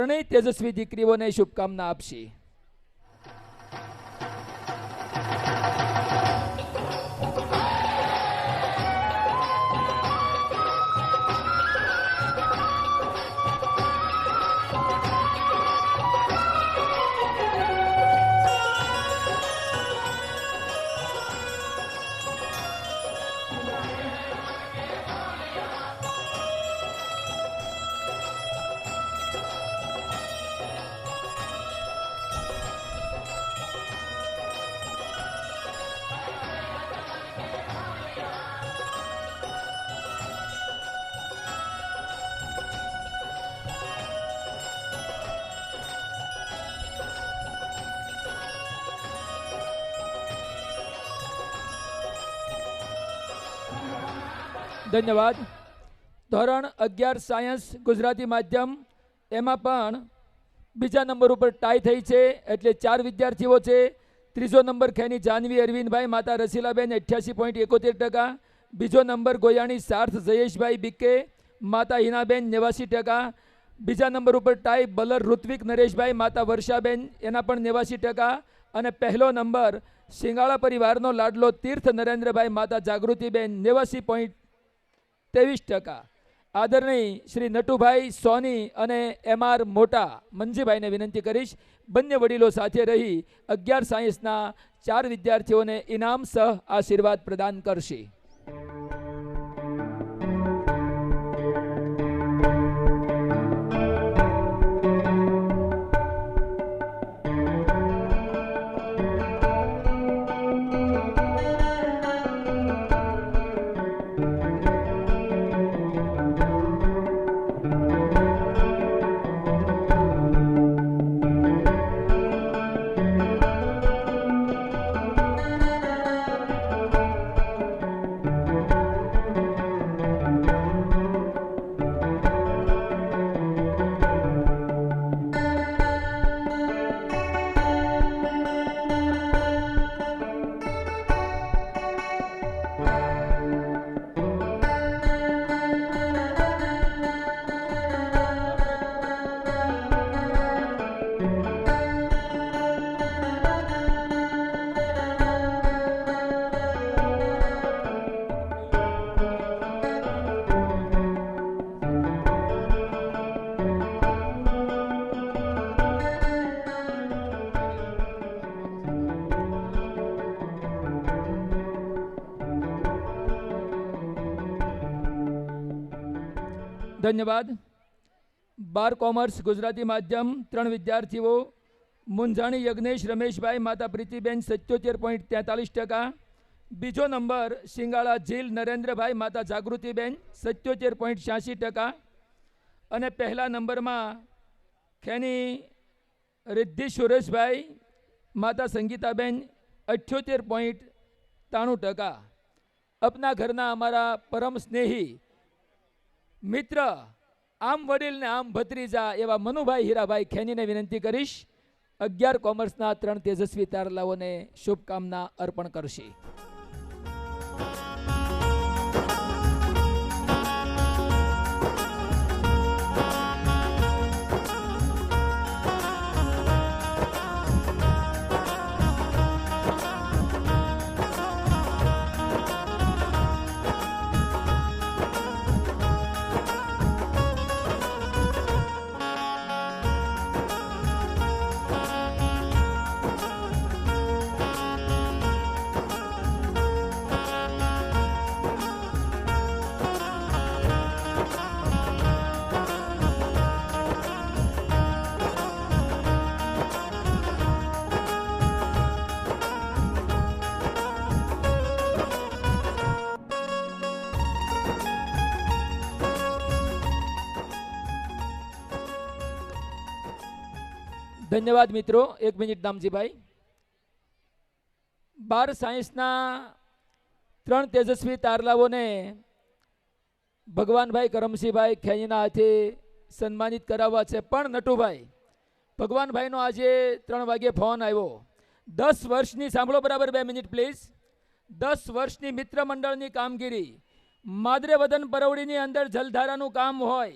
ત્રણેય તેજસ્વી દીકરીઓને શુભકામના આપશે. ધન્યવાદ. ધોરણ 11 સાયન્સ ગુજરાતી માધ્યમ એમાં પણ બીજા નંબર ઉપર ટાઈ થઈ છે, એટલે 4 વિદ્યાર્થીઓ છે. ત્રીજો નંબર ખેની જાનવી અરવિંદભાઈ માતા રસીલાબેન 88.71%. બીજો નંબર ગોયાણી સાર્થ જયેશભાઈ બીકે માતા હિનાબેન 89%. બીજા નંબર ઉપર ટાઈ બલર ઋત્વિક નરેશભાઈ માતા વર્ષાબેન એના પણ 89%. અને પહેલો નંબર સિંગાળા પરિવારનો લાડલો તીર્થ નરેન્દ્રભાઈ માતા જાગૃતિબેન 89.23%. આદરણીય શ્રી નટુભાઈ સોની અને MR મોટા મંજીભાઈને વિનંતી કરીશ, બંને વડીલો સાથે રહી 11 સાયન્સના 4 વિદ્યાર્થીઓને ઇનામ સહ આશીર્વાદ પ્રદાન કરશે. ધન્યવાદ. 12 કોમર્સ ગુજરાતી માધ્યમ 3 વિદ્યાર્થીઓ મુંજાણી યજ્ઞેશ રમેશભાઈ માતા પ્રીતિબેન 77.43%. બીજો નંબર સિંગાળા જીલ નરેન્દ્રભાઈ માતા જાગૃતિબેન 77.86%. અને પહેલા નંબરમાં ખેની રિદ્ધિ સુરેશભાઈ માતા સંગીતાબેન 78.93%. अपना घरना अमारा परम स्नेही मित्र आम वडील ने आम भत्रीजा एवं मनुभाई हीराभाई खेनी ने विनंती करीश 11 कॉमर्सना 3 तेजस्वी तारलाओने शुभकामना अर्पण करशे. धन्यवाद मित्रों. 1 मिनिट दामजी भाई. 12 साइंसना 3 तेजस्वी तारलाओने भगवान भाई करमसिंह भाई खेनीना हाथे सन्मानित करावा छे. पण नटुभाई भगवान भाई नो आज 3 वागे फोन आव्यो. 10 वर्षनी सांभळो बराबर 2 मिनिट प्लीज. 10 वर्षनी मित्र मंडळनी कामगीरी मादरे वदन परवड़ीनी अंदर जलधारानुं काम होय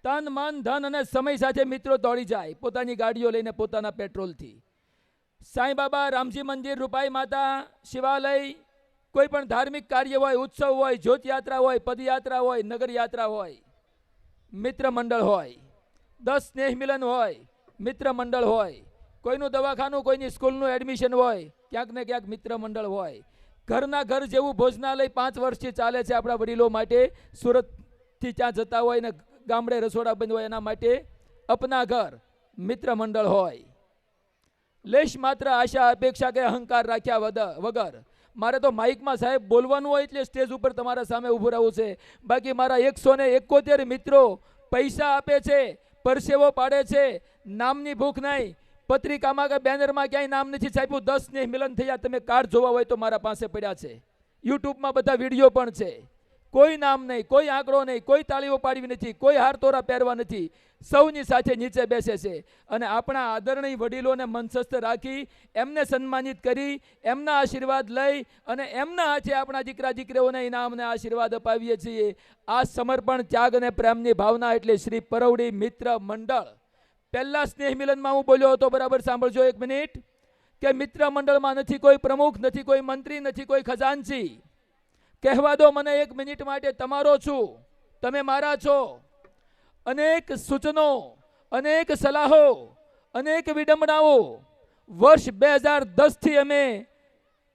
તન મન ધન અને સમય સાથે મિત્રો દોડી જાય પોતાની ગાડીઓ લઈને પોતાના પેટ્રોલથી. સાંઈ બાબા, રામજી મંદિર, રૂપાઈ માતા, શિવાલય, કોઈ પણ ધાર્મિક કાર્ય હોય, ઉત્સવ હોય, જ્યોતયાત્રા હોય, પદયાત્રા હોય, નગરયાત્રા હોય, મિત્ર મંડળ હોય, 10 સ્નેહ મિલન હોય, મિત્ર મંડળ હોય, કોઈનું દવાખાનું, કોઈની સ્કૂલનું એડમિશન હોય, ક્યાંક ને ક્યાંક મિત્ર મંડળ હોય. ઘરના ઘર જેવું ભોજનાલય 5 વર્ષથી ચાલે છે આપણા વડીલો માટે. સુરતથી ત્યાં જતા હોય ને ગામડે રસોડા બંધ હોય એના માટે અપના ઘર મિત્ર મંડળ હોય. લેશ માત્ર આશા અપેક્ષા કે અહંકાર રાખ્યા વગર મારે તો માઇકમાં સાહેબ બોલવાનું હોય એટલે સ્ટેજ ઉપર તમારા સામે ઊભું રહેવું છે. બાકી મારા 171 મિત્રો પૈસા આપે છે, પરસેવો પાડે છે, નામની ભૂખ નહીં. પત્રિકામાં કે બેનરમાં ક્યાંય નામ નથી છાપ્યું. 10 સ્નેહ મિલન થયા, તમે કાર્ડ જોવા હોય તો મારા પાસે પડ્યા છે. યુટ્યુબમાં બધા વિડીયો પણ છે. કોઈ નામ નહીં, કોઈ આંકડો નહીં, કોઈ તાળીઓ પાડવી નથી, કોઈ હાર તોરા પહેરવા નથી. સૌની સાથે નીચે બેસે છે અને આપણા આદરણીય વડીલોને મંચસ્થ રાખી એમને સન્માનિત કરી એમના આશીર્વાદ લઈ અને એમના હાથે આપણા દીકરા દીકરીઓને ઇનામને આશીર્વાદ અપાવીએ છીએ. આ સમર્પણ, ત્યાગ અને પ્રેમની ભાવના એટલે શ્રી પરવડી મિત્ર મંડળ. પહેલા સ્નેહ મિલનમાં હું બોલ્યો હતો, બરાબર સાંભળજો 1 મિનિટ, કે મિત્ર મંડળમાં નથી કોઈ પ્રમુખ, નથી કોઈ મંત્રી, નથી કોઈ ખજાનચી. કહેવા દો મને 1 મિનિટ માટે, તમારો છું, તમે મારા છો. અનેક સૂચનો, અનેક સલાહો, અનેક વિડંબનાઓ વર્ષ 2010 થી અમે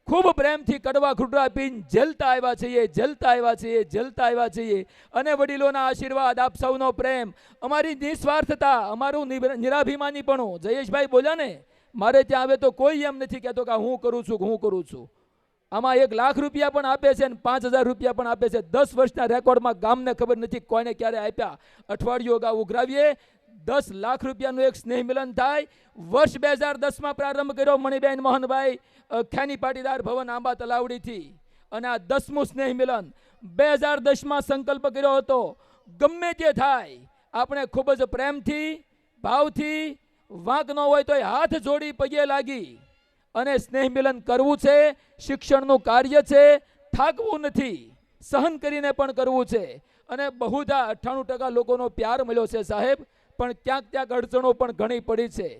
ખૂબ પ્રેમથી કડવા ઘૂંટડા પીને ઝેલતા આવ્યા છીએ, ઝેલતા આવ્યા છીએ, ઝેલતા આવ્યા છીએ. અને વડીલોના આશીર્વાદ, આપ સૌનો પ્રેમ, અમારી નિસ્વાર્થતા, અમારું નિરાભિમાનીપણું. જયેશભાઈ બોલ્યા ને, મારે ત્યાં આવે તો કોઈ એમ નથી કહેતો કે હું કરું છું, હું કરું છું. આમાં 1 લાખ રૂપિયા પણ આપે છે અને 5000 રૂપિયા પણ આપે છે. 10 વર્ષના રેકોર્ડમાં ગામને ખબર નથી કોઈને ક્યારે આપ્યા. અઠવાડિયું અગાઉ ઉઘરાવીએ 10 લાખ રૂપિયાનું એક સ્નેહ મિલન થાય. વર્ષ 2010માં પ્રારંભ કર્યો મણિબેન મોહનભાઈ ખેની પાટીદાર ભવન આંબા તલાવડીથી. અને આ 10મું સ્નેહ મિલન 2010માં સંકલ્પ કર્યો હતો, ગમે તે થાય આપણે ખૂબ જ પ્રેમથી, ભાવથી, વાંક ન હોય તો હાથ જોડી પગે લાગી અને સ્નેહ મિલન કરવું છે. શિક્ષણનું કાર્ય છે, થાકવું નથી, સહન કરીને પણ કરવું છે. અને બહુધા 98% લોકોનો પ્યાર મળ્યો છે સાહેબ, પણ ક્યાંક ક્યાંક અડચણો પણ ઘણી પડી છે.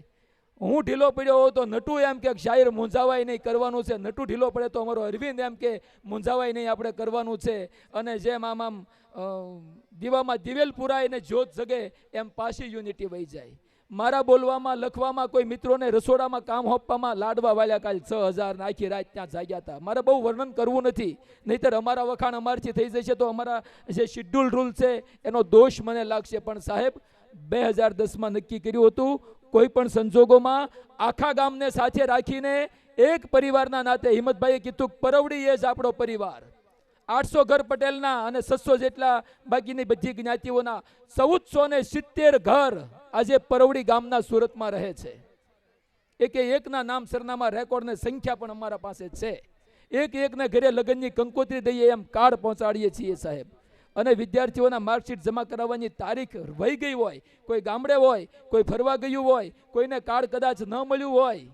હું ઢીલો પડ્યો હોઉં તો નટુ એમ કે શાયર મૂંઝાવાય નહીં, કરવાનું છે. નટુ ઢીલો પડે તો અમારો અરવિંદ એમ કે મૂંઝાવાય નહીં, આપણે કરવાનું છે. અને જેમ આમ દીવામાં દિવેલ પુરાય ને જ્યોત જગે એમ પાછી યુનિટી વહી જાય. મારા બોલવામાં, લખવામાં, કોઈ મિત્રોને રસોડામાં કામ આપવામાં લાડવા વાળ્યા કાલ 6000 ને આખી રાત ત્યાં જાગ્યા હતા. મારે બહુ વર્ણન કરવું નથી, નહીંતર અમારા વખાણ અમારથી થઈ જશે તો અમારા જે શિડ્યુલ રૂલ છે એનો દોષ મને લાગશે. પણ સાહેબ 2010માં નક્કી કર્યું હતું, કોઈ પણ સંજોગોમાં આખા ગામને સાથે રાખીને એક પરિવારના નાતે હિંમતભાઈએ કીધું પરવડી એ જ આપણો પરિવાર. 800 ઘર પટેલના અને 600 જેટલા બાકીની બધી જ્ઞાતિઓના 1470 ઘર આજે પરવડી ગામના સુરતમાં રહે છે. એકના નામ સરનામા રેકોર્ડ ને સંખ્યા પણ અમારા પાસે છે. એકને ઘરે લગ્નની કંકોત્રી દઈએ એમ કાર્ડ પહોંચાડીએ છીએ સાહેબ. અને વિદ્યાર્થીઓના માર્કશીટ જમા કરાવવાની તારીખ વહી ગઈ હોય, કોઈ ગામડે હોય, કોઈ ફરવા ગયું હોય, કોઈને કાર્ડ કદાચ ન મળ્યું હોય,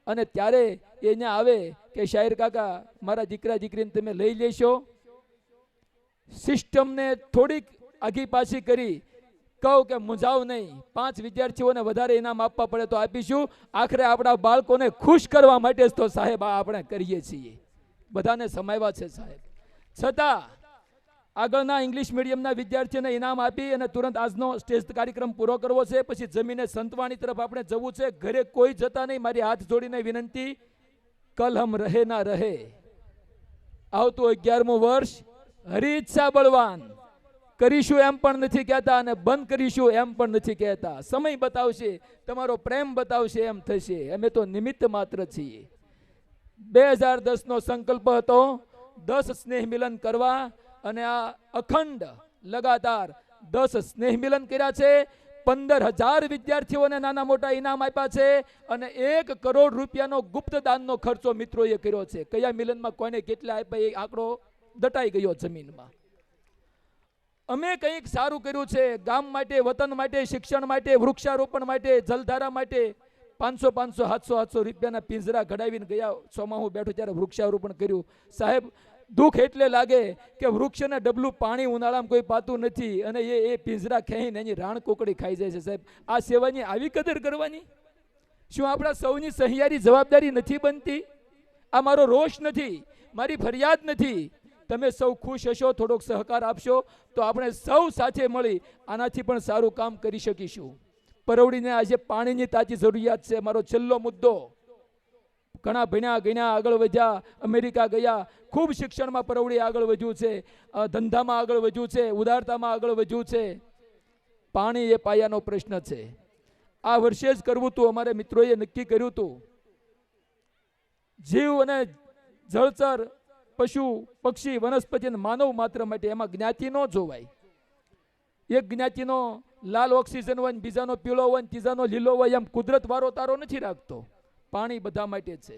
અને ત્યારે એને આવે કે શાયર કાકા મારા દીકરા દીકરીને તમે લઈ લેશો. સિસ્ટમને થોડીક આગી પાછી કરી કહું કે મૂંઝાવ નહીં, 5 વિદ્યાર્થીઓને વધારે ઇનામ આપવા પડે તો આપીશું. આખરે આપણા બાળકોને ખુશ કરવા માટે જ તો સાહેબ આ આપણે કરીએ છીએ. બધાને સમાવ્યા છે સાહેબ. છતાં આગળના ઇંગ્લિશ મીડિયમના વિદ્યાર્થીઓને ઇનામ આપી અને તુરંત આજનો સ્ટેજ કાર્યક્રમ પૂરો કરવો છે. પછી જમીને સંતવાણી તરફ આપણે જવું છે. ઘરે કોઈ જતા નહીં. મારી હાથ જોડીને વિનંતી, કલ હમ રહે ના રહે. આવતું 11મું વર્ષ હરી ઈચ્છા બળવાન. કરીશું એમ પણ નથી કહેતા અને બંધ કરીશું એમ પણ નથી કહેતા. સમય બતાવશે, તમારો પ્રેમ બતાવશે એમ થશે. અમે તો નિમિત્ત માત્ર છીએ. 2010નો સંકલ્પ હતો 10 સ્નેહ મિલન કરવા અને આ અખંડ લગાતાર 10 સ્નેહ મિલન કર્યા છે. 15000 વિદ્યાર્થીઓને નાના મોટા ઇનામ આપ્યા છે અને 1 કરોડ રૂપિયાનો ગુપ્ત દાનનો ખર્ચો મિત્રોએ કર્યો છે. કયા મિલનમાં કોઈને કેટલા આપ્યા એ આંકડો દટાઈ ગયો જમીનમાં. અમે કંઈક સારું કર્યું છે ગામ માટે, વતન માટે, શિક્ષણ માટે, વૃક્ષારોપણ માટે, જલધારા માટે. 500 700 રૂપિયાના પિંજરા ઘડાવીને ગયા 6માં હું બેઠો ત્યારે વૃક્ષારોપણ કર્યું. સાહેબ દુઃખ એટલે લાગે કે વૃક્ષને ડબલું પાણી ઉનાળામાં કોઈ પાતું નથી અને એ પિંજરા ખેંચીને એની રાણ કોકડી ખાઈ જાય છે. સાહેબ, આ સેવાની આવી કદર કરવાની? શું આપણા સૌની સહિયારી જવાબદારી નથી બનતી? આ મારો રોષ નથી, મારી ફરિયાદ નથી. તમે સૌ ખુશ હશો, થોડોક સહકાર આપશો તો આપણે સૌ સાથે મળી આનાથી પણ સારું કામ કરી શકીશું. પરવડીને આજે પાણીની તાજી જરૂરિયાત છે. મારો છેલ્લો મુદ્દો, ઘણા ભણ્યા ગણ્યા આગળ વધ્યા, અમેરિકા ગયા, ખૂબ શિક્ષણમાં પરવડી આગળ વધ્યું છે, ધંધામાં આગળ વધ્યું છે, ઉદારતામાં આગળ વધ્યું છે. પાણી એ પાયાનો પ્રશ્ન છે. આ વર્ષે જ કરવું હતું, અમારે મિત્રોએ નક્કી કર્યું હતું. જીવ અને જળચર, પશુ પક્ષી વનસ્પતિ અને માનવ માત્ર માટે એમાં જ્ઞાતિ ન જોવાય. એક જ્ઞાતિનો લાલ ઓક્સિજન હોય, બીજાનો પીળો હોય, ત્રીજાનો લીલો હોય, એમ કુદરત વારો તારો નથી રાખતો. પાણી બધા માટે છે.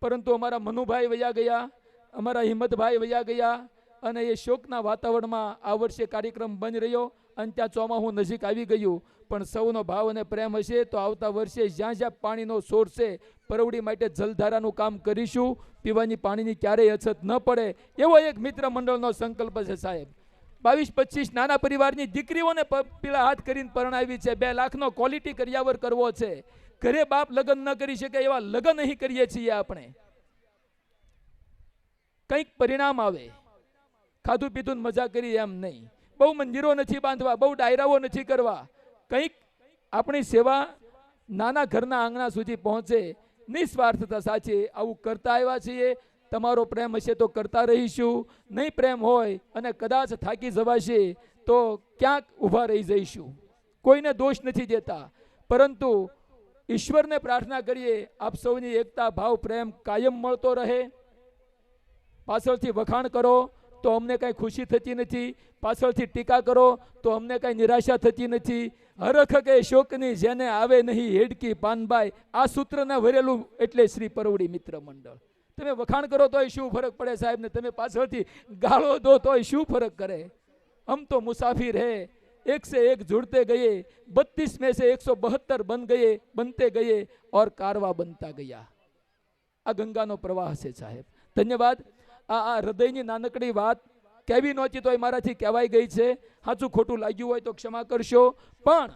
પરંતુ અમારા મનુભાઈ વયા ગયા, અમારા હિંમતભાઈ વયા ગયા અને એ શોકના વાતાવરણમાં આ વર્ષે કાર્યક્રમ બંધ રહ્યો અને ત્યાં ચોમાસું નજીક આવી ગયું. પણ સૌનો ભાવ અને પ્રેમ હશે તો આવતા વર્ષે જ્યાં જ્યાં પાણીનો સોર્સ છે, પરવડી માટે જલધારાનું કામ કરીશું. પીવાની પાણીની ક્યારેય અછત ન પડે એવો એક મિત્ર મંડળનો સંકલ્પ છે. સાહેબ, 22-25 નાના પરિવારની દીકરીઓને પીળા હાથ કરીને પરણાવી છે. 2 લાખનો ક્વોલિટી કરિયાવર કરવો છે. ઘરે બાપ લગ્ન ન કરી શકે એવા લગ્ન અહીં કરીએ છીએ. આપણે કંઈક પરિણામ આવે. ખાધું પીધું મજા કરી એમ નહીં. બહુ મંદિરો નથી બાંધવા, બહુ ડાયરાઓ નથી કરવા. કંઈક આપણી સેવા નાના ઘરના આંગણા સુધી પહોંચે, નિસ્વાર્થતા સાચે આવું કરતા આવ્યા છીએ. તમારો પ્રેમ હશે તો કરતા રહીશું. નહીં પ્રેમ હોય અને કદાચ થાકી જવાશે તો ક્યાંક ઊભા રહી જઈશું. કોઈને દોષ નથી દેતા, પરંતુ ઈશ્વરને પ્રાર્થના કરીએ આપ સૌની એકતા, ભાવ, પ્રેમ કાયમ મળતો રહે. પાછળથી વખાણ કરો તો અમને કાંઈ ખુશી થતી નથી, પાછળથી ટીકા કરો તો અમને કાંઈ નિરાશા થતી નથી. હરખ કે શોકની જેને આવે નહીં હેડકી પાનબાઈ, આ સૂત્રને વરેલું એટલે શ્રી પરવડી મિત્ર મંડળ. તમે વખાણ કરો તોય શું ફરક પડે સાહેબ, ને તમે પાછળથી ગાળો દો તોય શું ફરક કરે? હમ તો મુસાફિર હે, एक से एक जुड़ते गए, 32 में से 172 बनते गए और कारवा बनता गया. આ ગંગાનો પ્રવાહ છે સાહેબ. ધન્યવાદ. આ હૃદયની નાનકડી વાત કેવી નહોતી તો મારાથી કહેવાઈ ગઈ છે. સાચું ખોટું લાગ્યું હોય તો ક્ષમા કરશો. પણ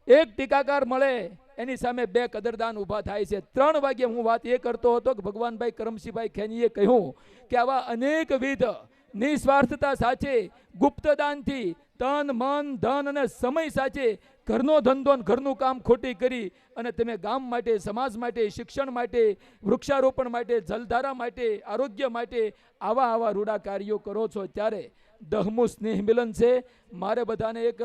એક ટીકાકાર મળે એની સામે 2 કદરદાન ઊભા થાય છે. 3 વાગે હું વાત એ કરતો હતો કે ભગવાનભાઈ કરમસિંહભાઈ ખેનીએ કહ્યું કે આવા અનેકવિધ નિસ્વાર્થતા સાથે ગુપ્તદાનથી તન મન ધન અને સમય સાથે ઘરનો ધંધો ઘરનું કામ ખોટી કરી અને તમે ગામ માટે, સમાજ માટે, શિક્ષણ માટે, વૃક્ષારોપણ માટે, જલધારા માટે, આરોગ્ય માટે આવા રૂડા કાર્યો કરો છો, ત્યારે 10મું સ્નેહ મિલન છે. મારે બધાને એક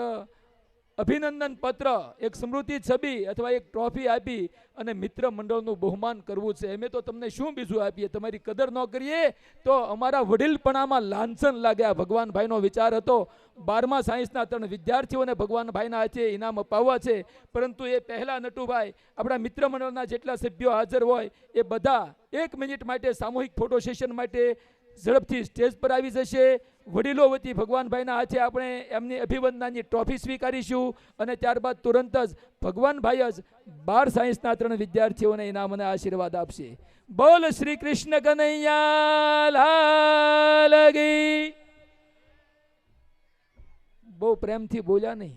અભિનંદન પત્ર, એક સ્મૃતિ છબી અથવા એક ટ્રોફી આપી અને મિત્ર મંડળનું બહુમાન કરવું છે. અમે તો તમને શું બીજું આપીએ? તમારી કદર ન કરીએ તો અમારા વડીલપણામાં લાંછન લાગે. આ ભગવાનભાઈનો વિચાર હતો. 12મા સાયન્સના 3 વિદ્યાર્થીઓને ભગવાનભાઈના હાથે ઇનામ અપાવવા છે. પરંતુ એ પહેલા નટુભાઈ, આપણા મિત્ર મંડળના જેટલા સભ્યો હાજર હોય એ બધા 1 મિનિટ માટે સામૂહિક ફોટો સેશન માટે ઝડપથી સ્ટેજ પર આવી જશે. વડીલો વતી ભગવાનભાઈના હાથે આપણે એમની અભિવંદનાની ટ્રોફી સ્વીકારીશું અને ત્યારબાદ તુરંત જ ભગવાનભાઈ જ 12 સાયન્સના 3 વિદ્યાર્થીઓને ઇનામ અને આશીર્વાદ આપશે. બોલ શ્રી કૃષ્ણ કનૈયા લાલ કી. બહુ પ્રેમથી બોલ્યા નહીં,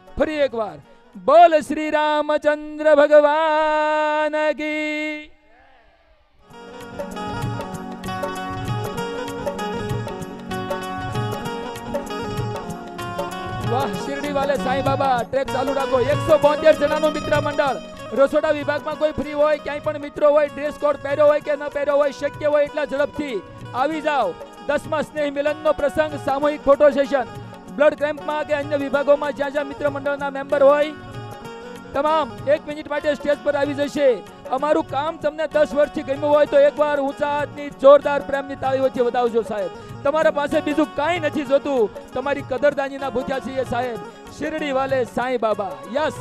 ફરી એકવાર બોલ શ્રી રામચંદ્ર ભગવાન કી. વાહ, શિરડી વાલે સાંઈ બાબા. ટ્રેક ચાલુ રાખો. 172 જણાનું મિત્ર મંડળ. રસોડા વિભાગમાં કોઈ ફ્રી હોય, ક્યાંય પણ મિત્રો હોય, ડ્રેસ કોડ પહેર્યો હોય કે ન પહેર્યો હોય, શક્ય હોય એટલા ઝડપથી આવી જાઓ. 10મા સ્નેહ મિલનનો પ્રસંગ, સામૂહિક ફોટો સેશન. બ્લડ કેમ્પમાં કે અન્ય વિભાગોમાં જ્યાં જ્યાં મિત્ર મંડળના મેમ્બર હોય તમામ 1 મિનિટ માટે સ્ટેજ પર આવી જશે. અમારું કામ તમને 10 વર્ષથી ગમ્યું હોય તો એકવાર ઊંચા હાથની જોરદાર પ્રેમની તાળીઓથી વધાવજો સાહેબ. તમારા પાસે બીજું કાંઈ નથી જોતું, તમારી કદરદાનીના ભૂખ્યા છીએ સાહેબ. શિરડી વાલે સાંઈ બાબા. યસ.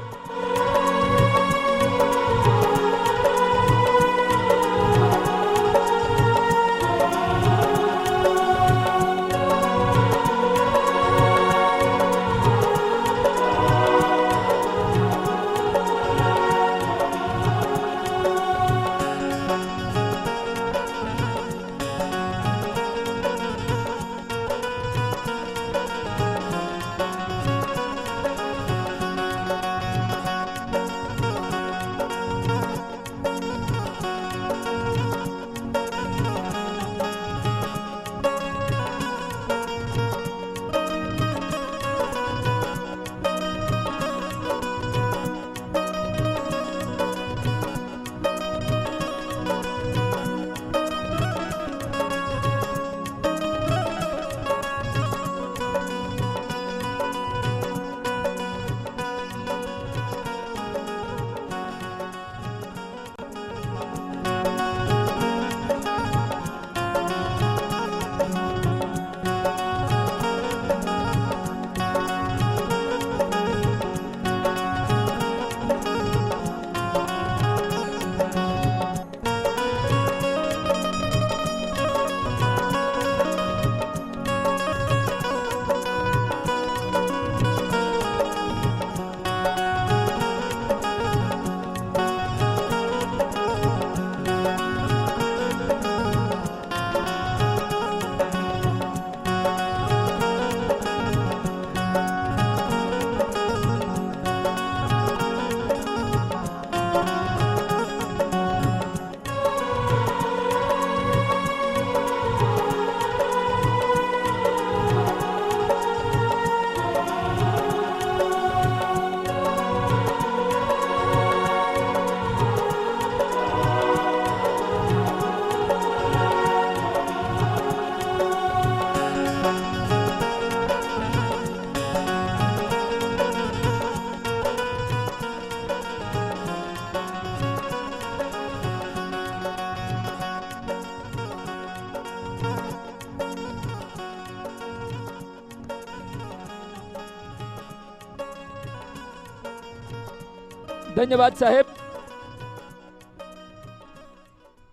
ધન્યવાદ સાહેબ.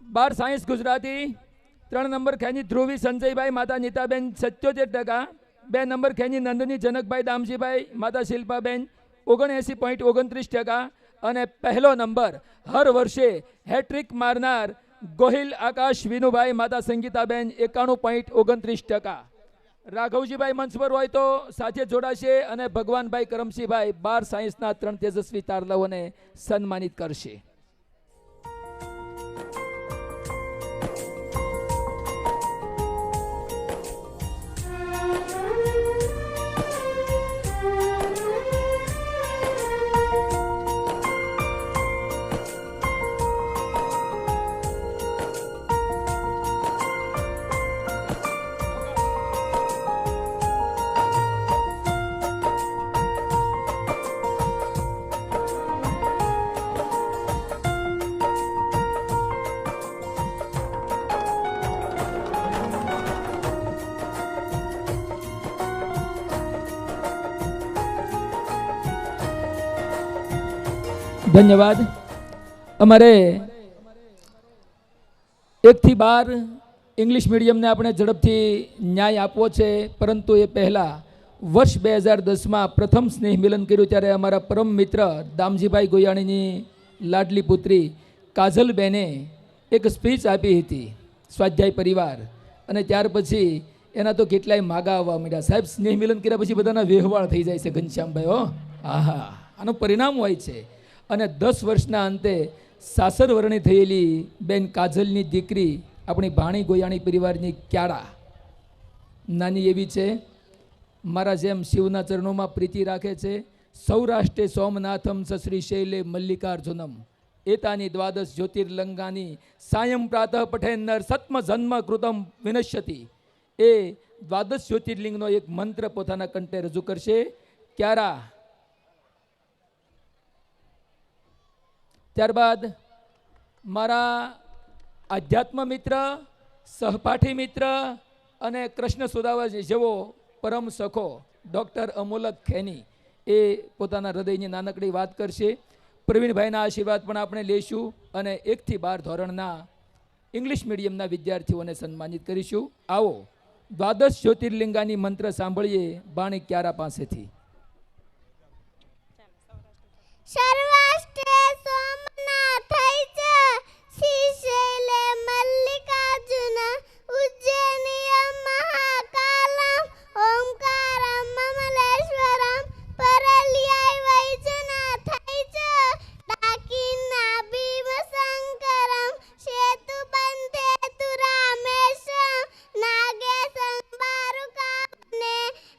12 સાયન્સ ગુજરાતી 3 નંબર ખેની ધ્રુવી સંજયભાઈ માતા નીતાબેન 77%. 2 નંબર ખેની નંદની જનકભાઈ દામજીભાઈ માતા શિલ્પાબેન 79.29%. અને પહેલો નંબર હર વર્ષે હેટ્રિક મારનાર ગોહિલ આકાશ વિનુભાઈ માતા સંગીતાબેન 91.29%. રાઘવજીભાઈ મંચ પર હોય તો સાથે જોડાશે અને ભગવાનભાઈ કરમસિંહભાઈ 12 સાયન્સના 3 તેજસ્વી તારલાઓને સન્માનિત કરશે. ધન્યવાદ. અમારે 1 થી 12 ઇંગ્લિશ મીડિયમને આપણે ઝડપથી ન્યાય આપવો છે, પરંતુ એ પહેલાં વર્ષ 2010માં પ્રથમ સ્નેહ મિલન કર્યું ત્યારે અમારા પરમ મિત્ર દામજીભાઈ ગોયાણીની લાડલી પુત્રી કાજલબેને એક સ્પીચ આપી હતી સ્વાધ્યાય પરિવાર, અને ત્યાર પછી એના તો કેટલાય માગા આવવા માંડ્યા. સાહેબ, સ્નેહ મિલન કર્યા પછી બધાના વેહવાળ થઈ જાય છે ઘનશ્યામભાઈ. હો, આહા, આનું પરિણામ હોય છે. અને 10 વર્ષના અંતે સાસર વર્ણી થયેલી બેન કાજલની દીકરી આપણી ભાણી ગોયાણી પરિવારની ક્યારા નાની એવી છે. મારા જેમ શિવના ચરણોમાં પ્રીતિ રાખે છે. સૌરાષ્ટ્રે સોમનાથમ સશ્રી શૈલે મલ્લિકાર્જુનમ એતાની દ્વાદશ જ્યોતિર્લિંગાની સાયં પ્રાતઃ પઠેન્નર સત્મ જન્મ કૃતમ વિનશ્યતિ. એ દ્વાદશ જ્યોતિર્લિંગનો એક મંત્ર પોતાના કંઠે રજૂ કરશે. ક્યારા. ત્યારબાદ મારા આધ્યાત્મ મિત્ર, સહપાઠી મિત્ર અને કૃષ્ણ સુદાવા જેવો પરમ સખો ડૉક્ટર અમોલક ખેની એ પોતાના હૃદયની નાનકડી વાત કરશે. પ્રવીણભાઈના આશીર્વાદ પણ આપણે લઈશું અને 1 થી 12 ધોરણના ઇંગ્લિશ મીડિયમના વિદ્યાર્થીઓને સન્માનિત કરીશું. આવો દ્વાદશ જ્યોતિર્લિંગાની મંત્ર સાંભળીએ બાણી ક્યારા પાસેથી. સર્વાષ્ટ્રે સોમનાથૈ ચ શ્રીશૈલે મલ્લિકાર્જુન ઉજ્જૈનીયં મહાકાલમ ઓમકારમ મમલેશ્વરમ પરલ્યાય વૈજનાથૈ ચ ડાકિના ભીમશંકરમ સેતુબંધે તુ રામેશમ નાગેશં બારુકાને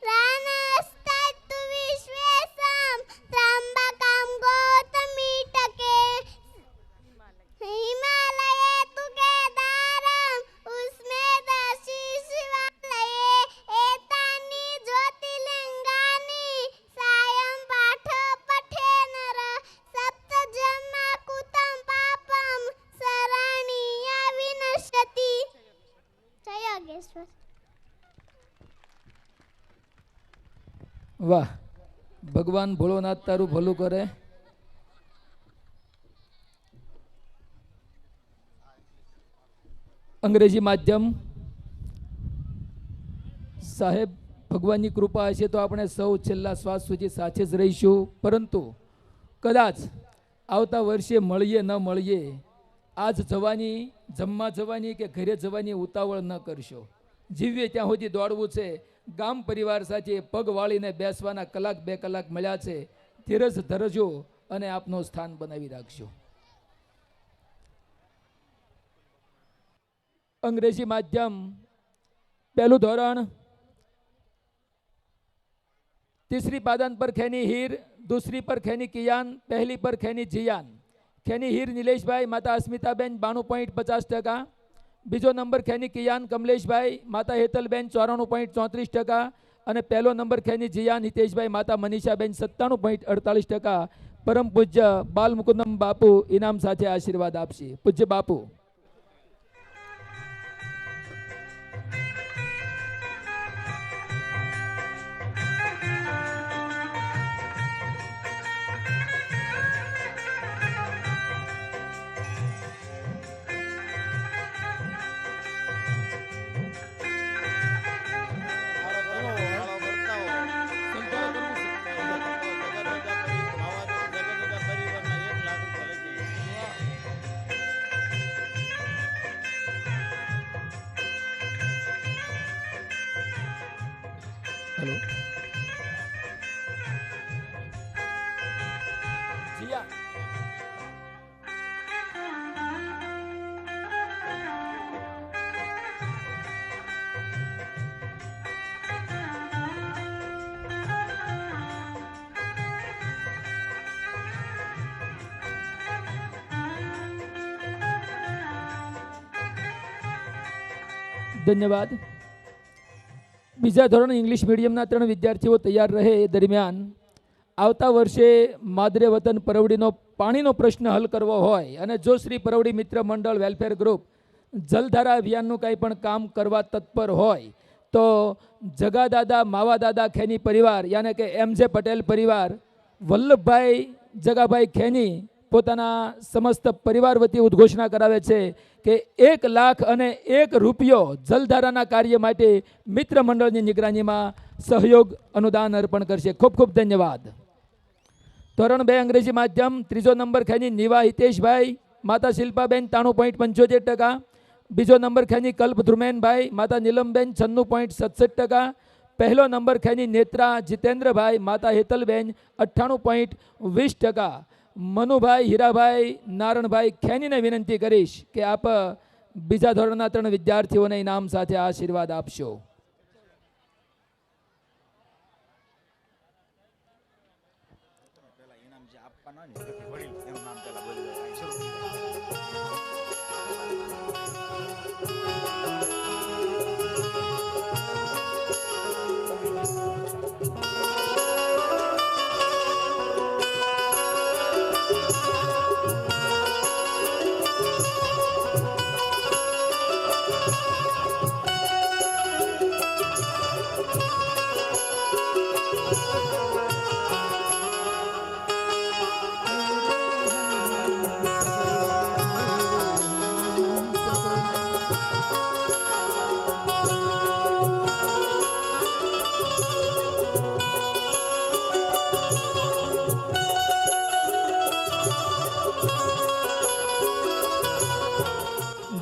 રાનસ્તૈ વિશ્વેશમ ત્રંબકમ ગૌતમી ટકે हिमालये तु केदारम उसमे दशी शिवालये एतानि ज्योतिर्लिंगानि सायं पाठ पठे नर सप्त जन्मा कुतं पापम शरणीया विनश्यति. जय योगेश्वर. વાહ, ભગવાન ભોળોનાથ તારું ભલું કરે. અંગ્રેજી માધ્યમ સાહેબ, ભગવાનની કૃપા હશે તો આપણે સૌ છેલ્લા શ્વાસ સુધી સાથે જ રહીશું, પરંતુ કદાચ આવતા વર્ષે મળીએ ન મળીએ, આજ જવાની, જમવા જવાની કે ઘરે જવાની ઉતાવળ ન કરશો. જીવીએ ત્યાં સુધી દોડવું છે. ગામ પરિવાર સાથે પગ વાળીને બેસવાના 1-2 કલાક મળ્યા છે. ધીરજ ધરજો અને આપનું સ્થાન બનાવી રાખજો. અંગ્રેજી માધ્યમ પહેલું ધોરણ, तीसरी पादान पर खैनी हीर, दूसरी पर खैनी कियान, पहली पर खैनी जियान. खैनी हीर नीलेश भाई माता अस्मिताबेन 92.50%. बीजो नंबर खैनी कियान कमलेश भाई माता हेतलबेन 94.34%. અને પહેલો નંબર ખેની જીયાન હિતેશભાઈ માતા મનીષાબેન 97.48%. પરમ પૂજ્ય બાલમુકુંદમ બાપુ ઇનામ સાથે આશીર્વાદ આપશે. પૂજ્ય બાપુ. હેલો જીયા ધન્યવાદ. બીજા ધોરણ ઇંગ્લિશ મીડિયમના 3 વિદ્યાર્થીઓ તૈયાર રહે એ દરમિયાન આવતા વર્ષે માદરે વતન પરવડીનો પાણીનો પ્રશ્ન હલ કરવો હોય અને જો શ્રી પરવડી મિત્ર મંડળ વેલફેર ગ્રુપ જલધારા અભિયાનનું કંઈ પણ કામ કરવા તત્પર હોય તો જગાદાદા માવાદાદા ખેની પરિવાર યાને કે એમ.જે. પટેલ પરિવાર વલ્લભભાઈ જગાભાઈ ખેની પોતાના સમસ્ત પરિવાર વતી ઉદ્ઘોષણા કરાવે છે કે 1,01 રૂપિયો જલધારાના કાર્ય માટે મિત્ર મંડળની નિગરાનીમાં સહયોગ અનુદાન અર્પણ કરશે. ખૂબ ખૂબ ધન્યવાદ. ધોરણ 2 અંગ્રેજી માધ્યમ 3જો નંબર ખેની નિવા હિતેશભાઈ માતા શિલ્પાબેન 93.75%. બીજો નંબર ખેની કલ્પ ધ્રુમેનભાઈ માતા નીલમબેન 96.67%. પહેલો નંબર ખેની નેત્રા જીતેન્દ્રભાઈ માતા હેતલબેન 98.20%. મનુભાઈ હીરાભાઈ નારણભાઈ ખેનીને વિનંતી કરીશ કે આપ બીજા ધોરણના 3 વિદ્યાર્થીઓને ઇનામ સાથે આશીર્વાદ આપશો.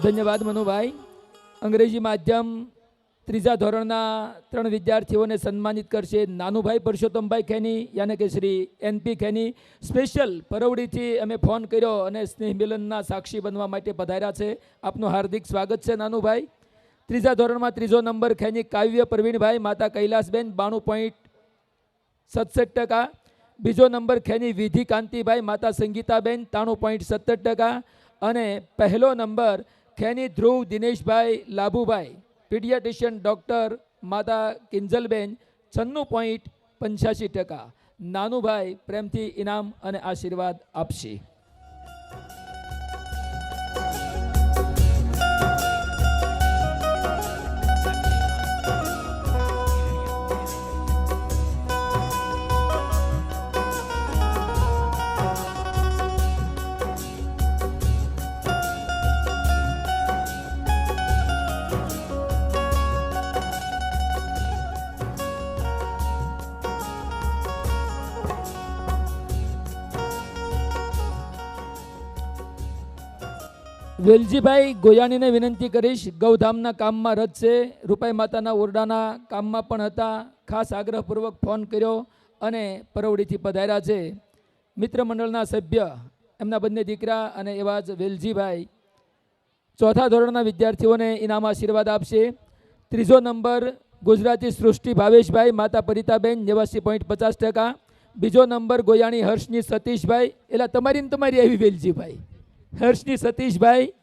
ધન્યવાદ મનુભાઈ. અંગ્રેજી માધ્યમ 3જા ધોરણના 3 વિદ્યાર્થીઓને સન્માનિત કરશે નાનુભાઈ પરસોત્તમભાઈ ખેની યાને કે શ્રી એનપી ખેની. સ્પેશિયલ પરવડીથી અમે ફોન કર્યો અને સ્નેહ મિલનના સાક્ષી બનવા માટે પધાર્યા છે. આપનું હાર્દિક સ્વાગત છે નાનુભાઈ. 3જા ધોરણમાં 3જો નંબર ખેની કાવ્ય પ્રવીણભાઈ માતા કૈલાસબેન 92.67%. બીજો નંબર ખેની વિધિ કાંતિભાઈ માતા સંગીતાબેન 93.70%. અને પહેલો નંબર ખેની ધ્રુવ દિનેશભાઈ લાભુભાઈ પીડિયાટ્રિશિયન ડૉક્ટર માતા કિંજલબેન 96.85%. નાનુભાઈ પ્રેમથી ઇનામ અને આશીર્વાદ આપશે. વેલજીભાઈ ગોયાણીને વિનંતી કરીશ. ગૌધામના કામમાં રજ છે. રૂપાઈ માતાના ઓરડાના કામમાં પણ હતા. ખાસ આગ્રહપૂર્વક ફોન કર્યો અને પરવડીથી પધાર્યા છે. મિત્ર મંડળના સભ્ય એમના બંને દીકરા અને એવા જ વેલજીભાઈ 4થા ધોરણના વિદ્યાર્થીઓને ઇનામ આશીર્વાદ આપશે. 3જો નંબર ગુજરાતી સૃષ્ટિ ભાવેશભાઈ માતા પરિતાબેન 89.50%. બીજો નંબર ગોયાણી હર્ષની સતીશભાઈ એટલે તમારી ને તમારી આવી વેલજીભાઈ હર્ષની સતીશભાઈ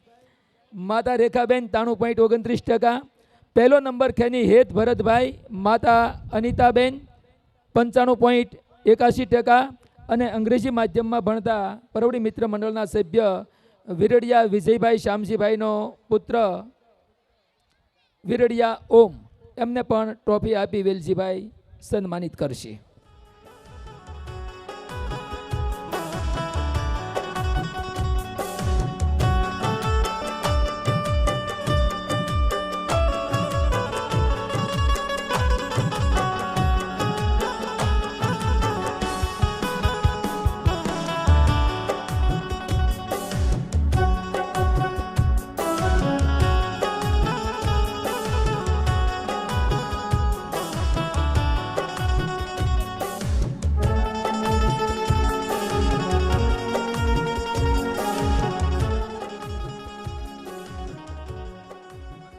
માતા રેખાબેન 93.29%. પહેલો નંબર ખેની હેત ભરતભાઈ માતા અનિતાબેન 95.81%. અને અંગ્રેજી માધ્યમમાં ભણતા પરવડી મિત્ર મંડળના સભ્ય વિરડિયા વિજયભાઈ શ્યામજીભાઈનો પુત્ર વિરડિયા ઓમ એમને પણ ટ્રોફી આપી વેલજીભાઈ સન્માનિત કરશે.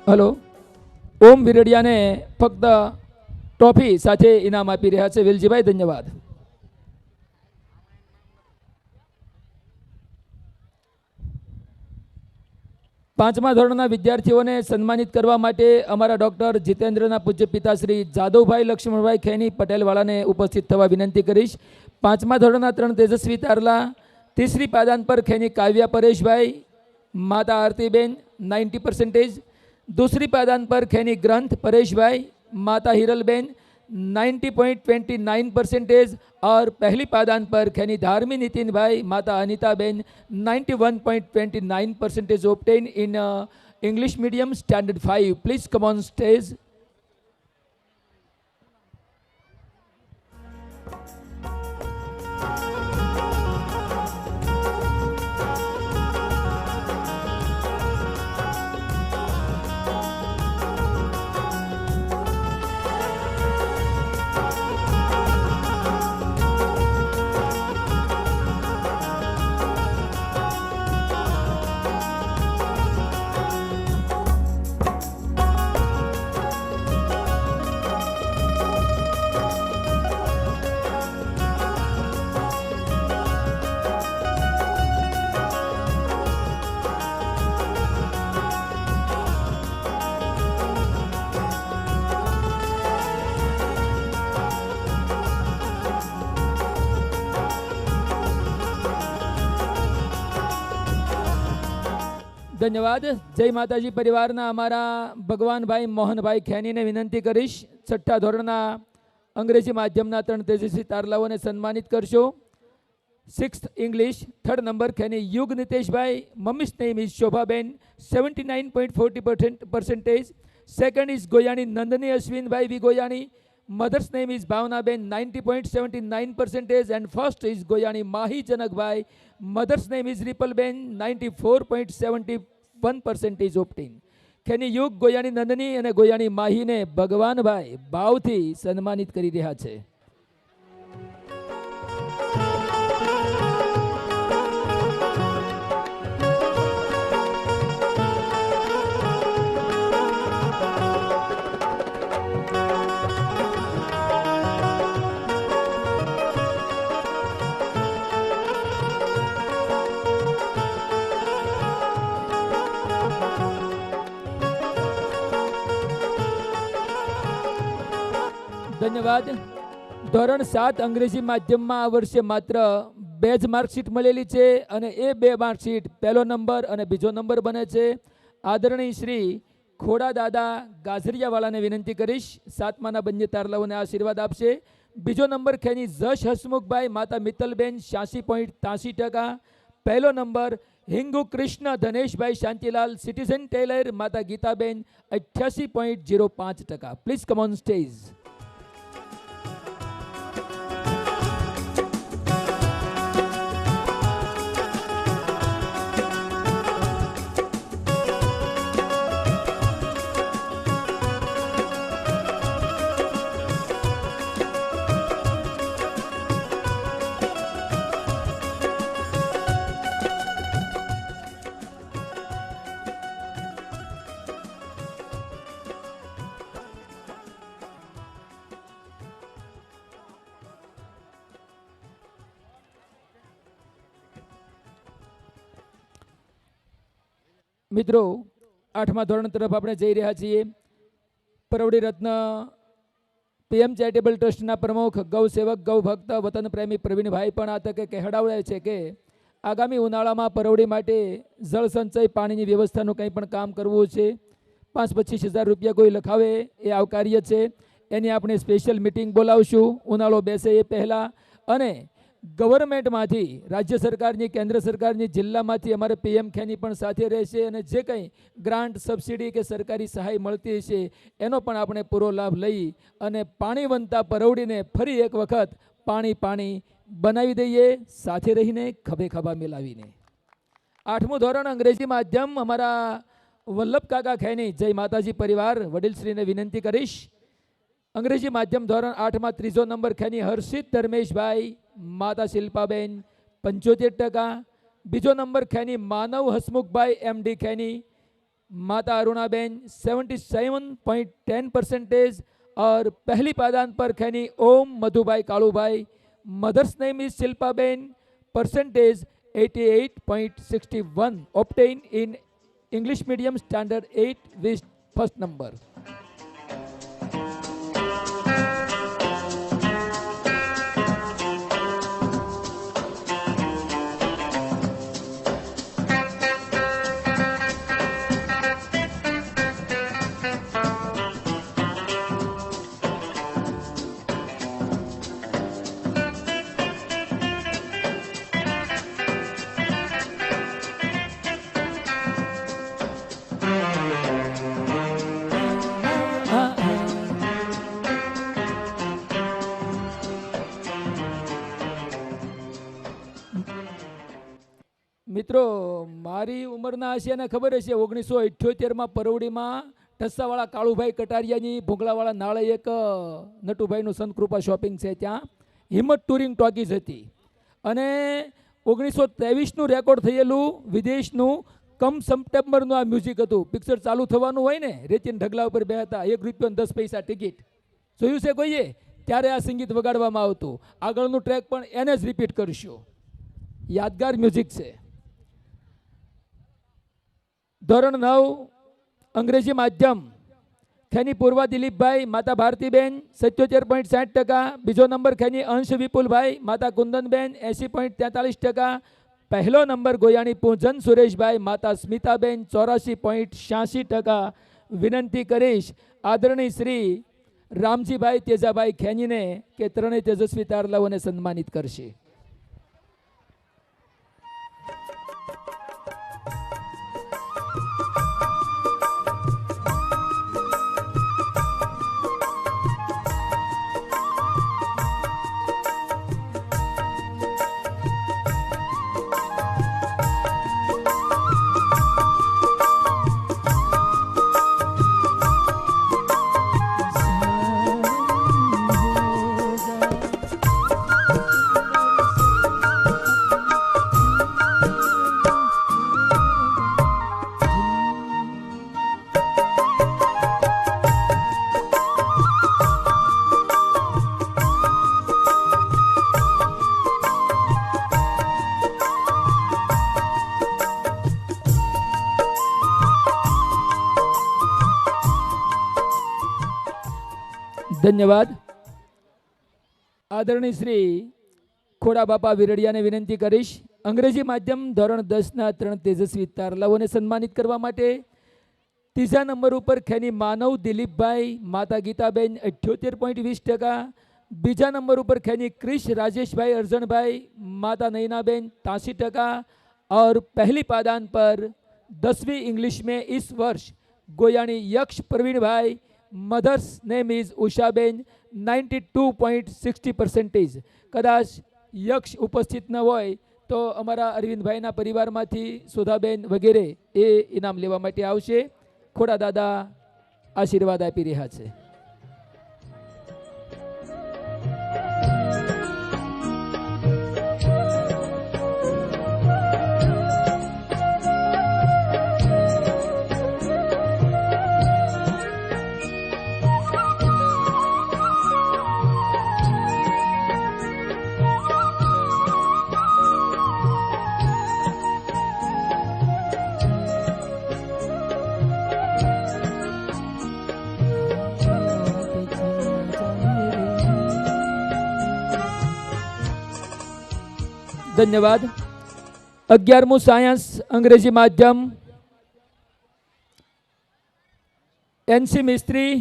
હલો, ઓમ વિરડિયાને ફક્ત ટ્રોફી સાથે ઇનામ આપી રહ્યા છે વેલજીભાઈ, ધન્યવાદ. પાંચમા ધોરણના વિદ્યાર્થીઓને સન્માનિત કરવા માટે અમારા ડૉક્ટર જીતેન્દ્રના પૂજ્ય પિતા શ્રી જાદવભાઈ લક્ષ્મણભાઈ ખેની પટેલવાળાને ઉપસ્થિત થવા વિનંતી કરીશ. પાંચમા ધોરણના 3 તેજસ્વી તારલા, તીસરી પાદાન પર ખેની કાવ્યા પરેશભાઈ, માતા આરતીબેન 90%. दूसरी पादान पर खेनी ग्रंथ परेशभाई, माता हिरलबेन 90.29%. और पहली पादान पर खेनी धार्मी नितिन भाई, माता Anitaben 91.29% obtain in English medium standard 5. Please come on stage. ધન્યવાદ. જય માતાજી પરિવારના અમારા ભગવાનભાઈ મોહનભાઈ ખેનીને વિનંતી કરીશ, છઠ્ઠા ધોરણના અંગ્રેજી માધ્યમના 3 તેજસ્વી તારલાઓને સન્માનિત કરશો. 6th English 3rd number Kheni Yug Niteshbhai, mummy's name is Shobhaben 79.40%. Second is Goyani Nandani Ashwinbhai V Goyani, mother's name is Bhavnaben 90.79%. And first is Goyani Mahi Janakbhai, mother's name is Ripalben 94.71% obtain. Kheni Yug, Goyani નંદની અને ગોયાણી માહીને ભગવાનભાઈ ભાવથી સન્માનિત કરી રહ્યા છે. ધન્યવાદ. ધોરણ 7 અંગ્રેજી માધ્યમમાં આ વર્ષે માત્ર 2 જ માર્કશીટ મળેલી છે અને એ 2 માર્કશીટ પહેલો નંબર અને બીજો નંબર બને છે. આદરણીય શ્રી ખોડા દાદા ગાઝરિયાવાળાને વિનંતી કરીશ, 7માના બંને તારલાઓને આશીર્વાદ આપશે. બીજો નંબર ખેની જશ હસમુખભાઈ, માતા મિત્તલબેન 86.83%. પહેલો number Hingu Krishna Dhaneshbhai Shantilal, citizen tailor, માતા Gitaben 88.05%. Please come on stage. મિત્રો, 8મા ધોરણ તરફ આપણે જઈ રહ્યા છીએ. પરવડી રત્ન પીએમ ચેરિટેબલ ટ્રસ્ટના પ્રમુખ, ગૌસેવક, ગૌભક્ત, વતન પ્રેમી પ્રવીણભાઈ પણ આ તકે કહેવડાવે છે કે આગામી ઉનાળામાં પરવડી માટે જળ સંચય પાણીની વ્યવસ્થાનું કંઈ પણ કામ કરવું છે. 5-25 હજાર રૂપિયા કોઈ લખાવે એ આવકાર્ય છે. એની આપણે સ્પેશિયલ મિટિંગ બોલાવશું ઉનાળો બેસે એ પહેલાં. અને ગવર્મેન્ટમાંથી, રાજ્ય સરકારની, કેન્દ્ર સરકારની, જિલ્લામાંથી અમારે પીએમ ખેની પણ સાથે રહેશે અને જે કંઈ ગ્રાન્ટ, સબસિડી કે સરકારી સહાય મળતી હશે એનો પણ આપણે પૂરો લાભ લઈ અને પાણીવંતા પરવડીને ફરી એક વખત પાણી બનાવી દઈએ, સાથે રહીને ખભે ખભા મિલાવીને. 8મું ધોરણ અંગ્રેજી માધ્યમ અમારા વલ્લભ કાકા ખેની, જય માતાજી પરિવાર, વડીલશ્રીને વિનંતી કરીશ. અંગ્રેજી માધ્યમ ધોરણ 8માં 3જો નંબર ખેની હર્ષિત ધર્મેશભાઈ, માતા શિલ્પાબેન 75%. બીજો નંબર ખેની માનવ હસમુખભાઈ, એમડી ખેની माता अरुणाबेन 77.10% और पहली पादान पर Kheni Om Madhubhai Kalubhai, mother's name is Shilpaben, percentage 88.61, obtained in English medium standard 8 with first number. મિત્રો મારી ઉંમરના હશે અને ખબર હશે 1978માં પરવડીમાં ઠસ્સાવાળા કાળુભાઈ કટારિયાની ભોગલાવાળા નાળે એક નટુભાઈનું સંતકૃપા શોપિંગ છે, ત્યાં હિંમત ટુરિંગ ટોકીઝ હતી અને 1923નું રેકોર્ડ થયેલું વિદેશનું કમ સપ્ટેમ્બરનું આ મ્યુઝિક હતું. પિક્ચર ચાલુ થવાનું હોય ને, રેતીન ઢગલા ઉપર બે હતા, 1 રૂપિયો અને 10 પૈસા ટિકિટ. જોયું છે કોઈએ? ત્યારે આ સંગીત વગાડવામાં આવતું. આગળનું ટ્રેક પણ એને જ રિપીટ કરીશું. યાદગાર મ્યુઝિક છે. ધોરણ 9 અંગ્રેજી માધ્યમ ખેની પૂર્વા દિલીપભાઈ, માતા ભારતીબેન 77.60%. બીજો નંબર ખેની અંશ વિપુલભાઈ, માતા કુંદનબેન 80.43%. પહેલો નંબર ગોયાણી પૂજન સુરેશભાઈ, માતા સ્મિતાબેન 84.86%. વિનંતી કરીશ આદરણીય શ્રી રામજીભાઈ તેજાભાઈ ખેનીને કે ત્રણેય તેજસ્વી તારલાઓને સન્માનિત કરશે. ધન્યવાદ. આદરણીય શ્રી ખોડા બાપા વિરડિયાને વિનંતી કરીશ અંગ્રેજી માધ્યમ ધોરણ 10ના 3 તેજસ્વી તારલાઓને સન્માનિત કરવા માટે. ત્રીજા નંબર ઉપર ખેની માનવ દિલીપભાઈ, માતા ગીતાબેન 78.20%. બીજા નંબર ઉપર ખેની ક્રિશ રાજેશભાઈ અર્જણભાઈ, માતા नैनाबेन 83%. और पहली पादान पर 10वीं इंग्लिश में इस वर्ष गोयाणी यक्ष प्रवीण भाई, मदर्स नेम इज उषाबेन 92.60%. कदाच यक्ष उपस्थित न હોય તો અમારા અરવિંદભાઈના પરિવારમાંથી સુધાબેન વગેરે એ ઇનામ લેવા માટે આવશે. ખોડા દાદા આશીર્વાદ આપી રહ્યા છે. ધન્યવાદ. 11મું સાયન્સ અંગ્રેજી માધ્યમ એનસી મિસ્ત્રી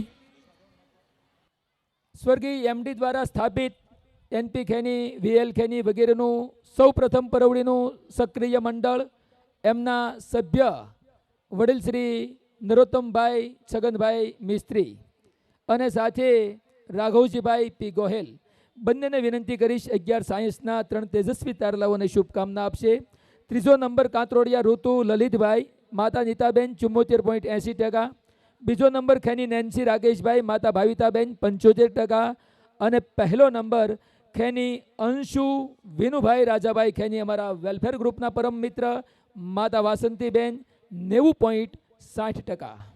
સ્વર્ગીય એમડી દ્વારા સ્થાપિત એનપી ખેની, વીએલ ખેની વગેરેનું સૌ પ્રથમ પરવડીનું સક્રિય મંડળ, એમના સભ્ય વડીલ શ્રી નરોત્તમભાઈ છગનભાઈ મિસ્ત્રી અને સાથે રાઘવજીભાઈ પી ગોહેલ બંનેને વિનંતી કરીશ 11 સાયન્સના 3 તેજસ્વી તારલાઓને શુભકામના આપશે. ત્રીજો નંબર કાંતરોડિયા ઋતુ લલિતભાઈ, માતા નીતાબેન 74.80%. બીજો નંબર ખેની નેન્સી રાકેશભાઈ, માતા ભાવિતાબેન 75%. અને પહેલો નંબર ખેની અંશુ વિનુભાઈ રાજાભાઈ ખેની, અમારા વેલફેર ગ્રુપના પરમ મિત્ર, માતા વાસંતીબેન 90.90%. 60%.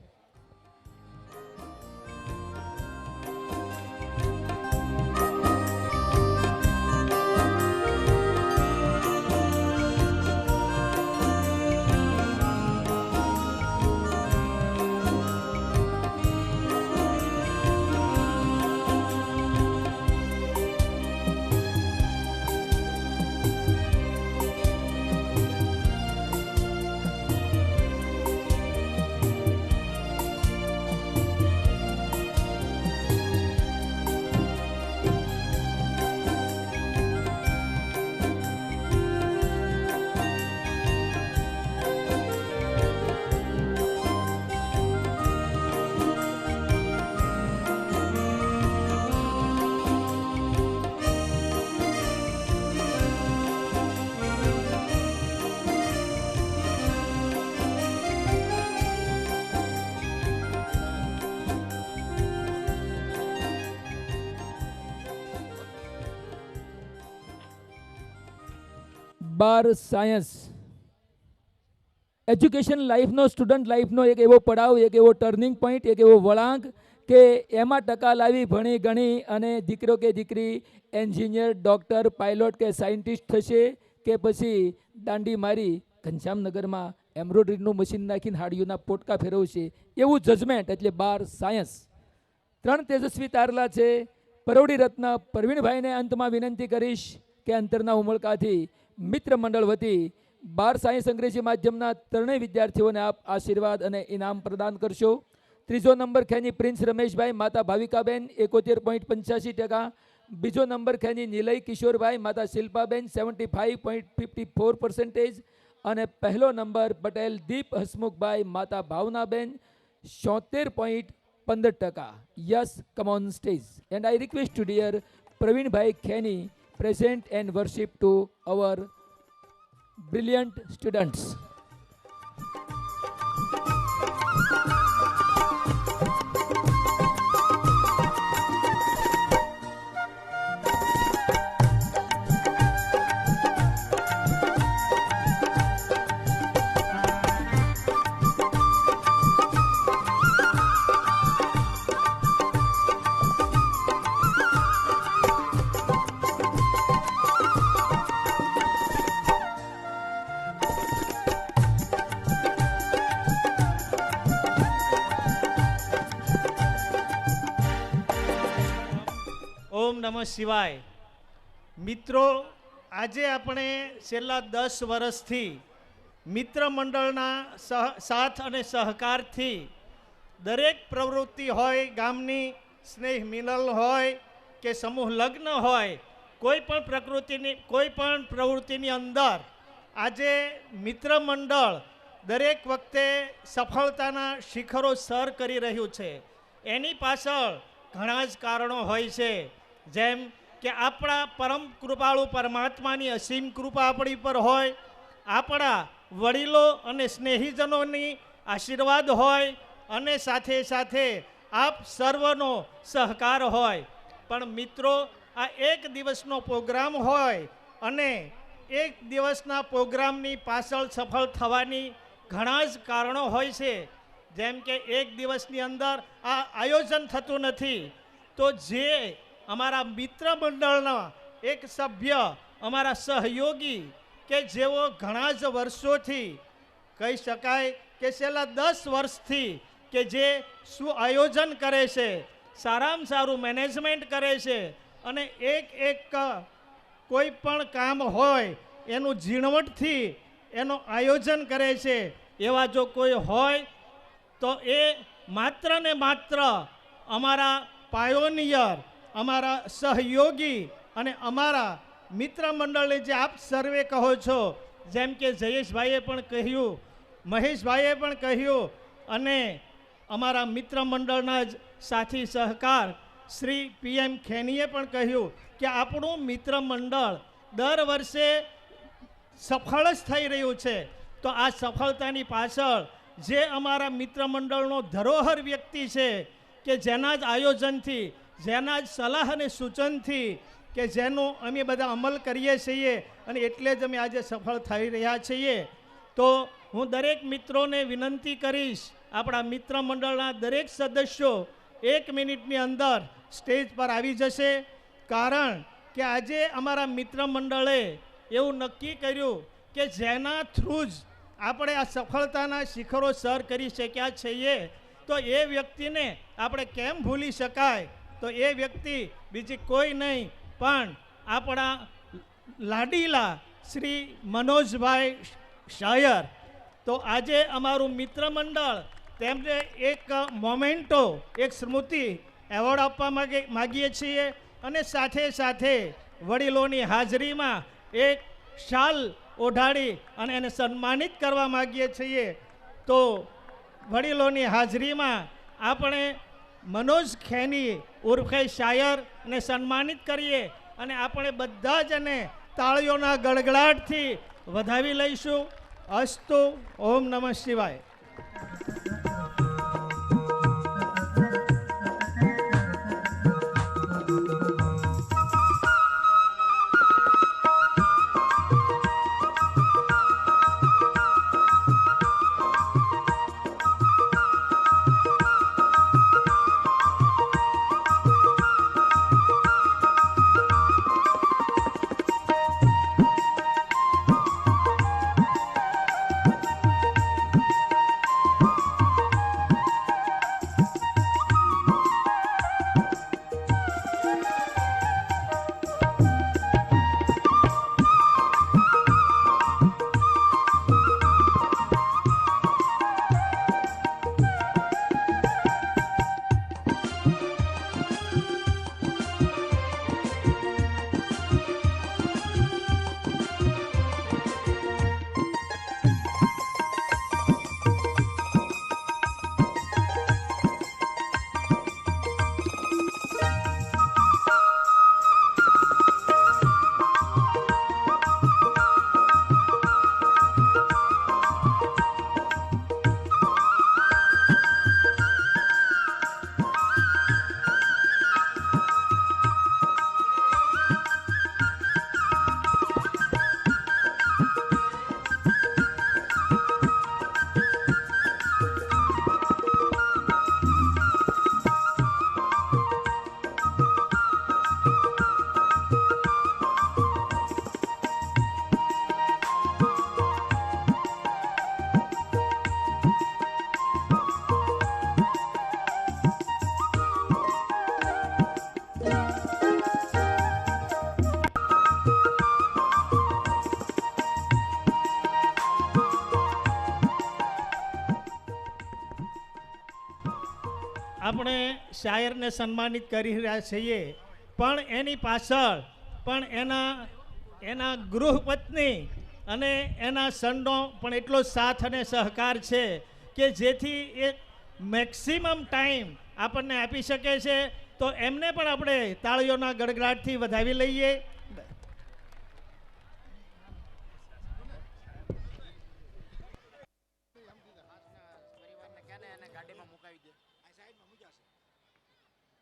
બાર સાયન્સ એજ્યુકેશન લાઈફનો સ્ટુડન્ટ લાઈફનો એક એવો પડાવ, એક એવો ટર્નિંગ પોઈન્ટ, એક એવો વળાંક કે એમાં ટકા લાવી ભણી ગણી અને દીકરો કે દીકરી એન્જિનિયર, ડૉક્ટર, પાયલોટ કે સાયન્ટિસ્ટ થશે કે પછી દાંડી મારી ઘનશ્યામનગરમાં એમ્બ્રોઇડરીનું મશીન નાખીને હાડીઓના પોટકા ફેરવશે, એવું જજમેન્ટ. એટલે બાર સાયન્સ. 3 તેજસ્વી તારલા છે. પરોડી રત્ન પરવીણભાઈને અંતમાં વિનંતી કરીશ કે અંતરના ઉમળકાથી મિત્ર મંડળ વતી બાર સાયન્સ અંગ્રેજી માધ્યમના ત્રણેય વિદ્યાર્થીઓને આપ આશીર્વાદ અને ઇનામ પ્રદાન કરશો. 3જો નંબર ખેની પ્રિન્સ રમેશભાઈ, માતા ભાવિકાબેન 71.85%. 2જો નંબર ખેની નિલય કિશોરભાઈ, માતા શિલ્પાબેન 75.54%. અને પહેલો નંબર પટેલ દીપ હસમુખભાઈ, માતા Bhavnaben 76.15%. Yes, come on stage. And I request to dear Pravinbhai Kheni present and worship to our brilliant students. ઓમ નમઃ શિવાય. મિત્રો, આજે આપણે છેલ્લા 10 વર્ષથી મિત્ર મંડળના સાથ અને સહકારથી દરેક પ્રવૃત્તિ હોય, ગામની સ્નેહ મિલન હોય કે સમૂહ લગ્ન હોય, કોઈ પણ પ્રવૃત્તિની અંદર આજે મિત્ર મંડળ દરેક વખતે સફળતાના શિખરો સર કરી રહ્યું છે. એની પાછળ ઘણા જ કારણો હોય છે. જેમ કે આપણા પરમ કૃપાળુ પરમાત્માની અસીમ કૃપા આપણી પર હોય, આપણા વડીલો અને સ્નેહીજનોની આશીર્વાદ હોય અને સાથે સાથે આપ સર્વનો સહકાર હોય. પણ મિત્રો, આ એક દિવસનો પ્રોગ્રામ હોય અને એક દિવસના પ્રોગ્રામની પાછળ સફળ થવાની ઘણા જ કારણો હોય છે. જેમ કે એક દિવસની અંદર આ આયોજન થતું નથી. તો જે અમારા મિત્ર મંડળના એક સભ્ય, અમારા સહયોગી કે જેઓ ઘણા જ વર્ષોથી, કહી શકાય કે છેલ્લા 10 વર્ષથી કે જે શું આયોજન કરે છે, સારામાં સારું મેનેજમેન્ટ કરે છે અને એક કોઈ પણ કામ હોય એનું ઝીણવટથી એનું આયોજન કરે છે, એવા જો કોઈ હોય તો એ માત્ર ને માત્ર અમારા પાયોનિયર, અમારા સહયોગી અને અમારા મિત્ર મંડળને જે આપ સર્વે કહો છો, જેમ કે જયેશભાઈએ પણ કહ્યું, મહેશભાઈએ પણ કહ્યું અને અમારા મિત્ર મંડળના જ સાથી સહકાર શ્રી PM ખેનીએ પણ કહ્યું કે આપણું મિત્ર મંડળ દર વર્ષે સફળ જ થઈ રહ્યું છે. તો આ સફળતાની પાછળ જે અમારા મિત્ર મંડળનો ધરોહર વ્યક્તિ છે કે જેના જ આયોજનથી, જેના જ સલાહ અને સૂચનથી કે જેનો અમે બધા અમલ કરીએ છીએ અને એટલે જ અમે આજે સફળ થઈ રહ્યા છીએ. તો હું દરેક મિત્રોને વિનંતી કરીશ, આપણા મિત્ર મંડળના દરેક સદસ્યો 1 મિનિટની અંદર સ્ટેજ પર આવી જશે. કારણ કે આજે અમારા મિત્ર મંડળે એવું નક્કી કર્યું કે જેના થ્રુ જ આપણે આ સફળતાના શિખરો સર કરી શક્યા છીએ, તો એ વ્યક્તિને આપણે કેમ ભૂલી શકાય? તો એ વ્યક્તિ બીજી કોઈ નહીં પણ આપણા લાડીલા શ્રી મનોજભાઈ શાયર. તો આજે અમારું મિત્ર મંડળ તેમને એક મોમેન્ટો, એક સ્મૃતિ એવોર્ડ આપવા માગીએ છીએ અને સાથે સાથે વડીલોની હાજરીમાં એક શાલ ઓઢાડી અને એને સન્માનિત કરવા માગીએ છીએ. તો વડીલોની હાજરીમાં આપણે મનોજ ખેની ઉર્ફે શાયરને સન્માનિત કરીએ અને આપણે બધા જ એને તાળીઓના ગડગડાટથી વધાવી લઈશું. અસ્તુ. ઓમ નમઃ શિવાય. આપણે શાયરને સન્માનિત કરી રહ્યા છીએ, પણ એની પાછળ પણ એના ગૃહપત્ની અને એના સનનો પણ એટલો સાથ અને સહકાર છે કે જેથી એક મેક્સિમમ ટાઈમ આપણને આપી શકે છે. તો એમને પણ આપણે તાળીઓના ગડગડાટથી વધાવી લઈએ.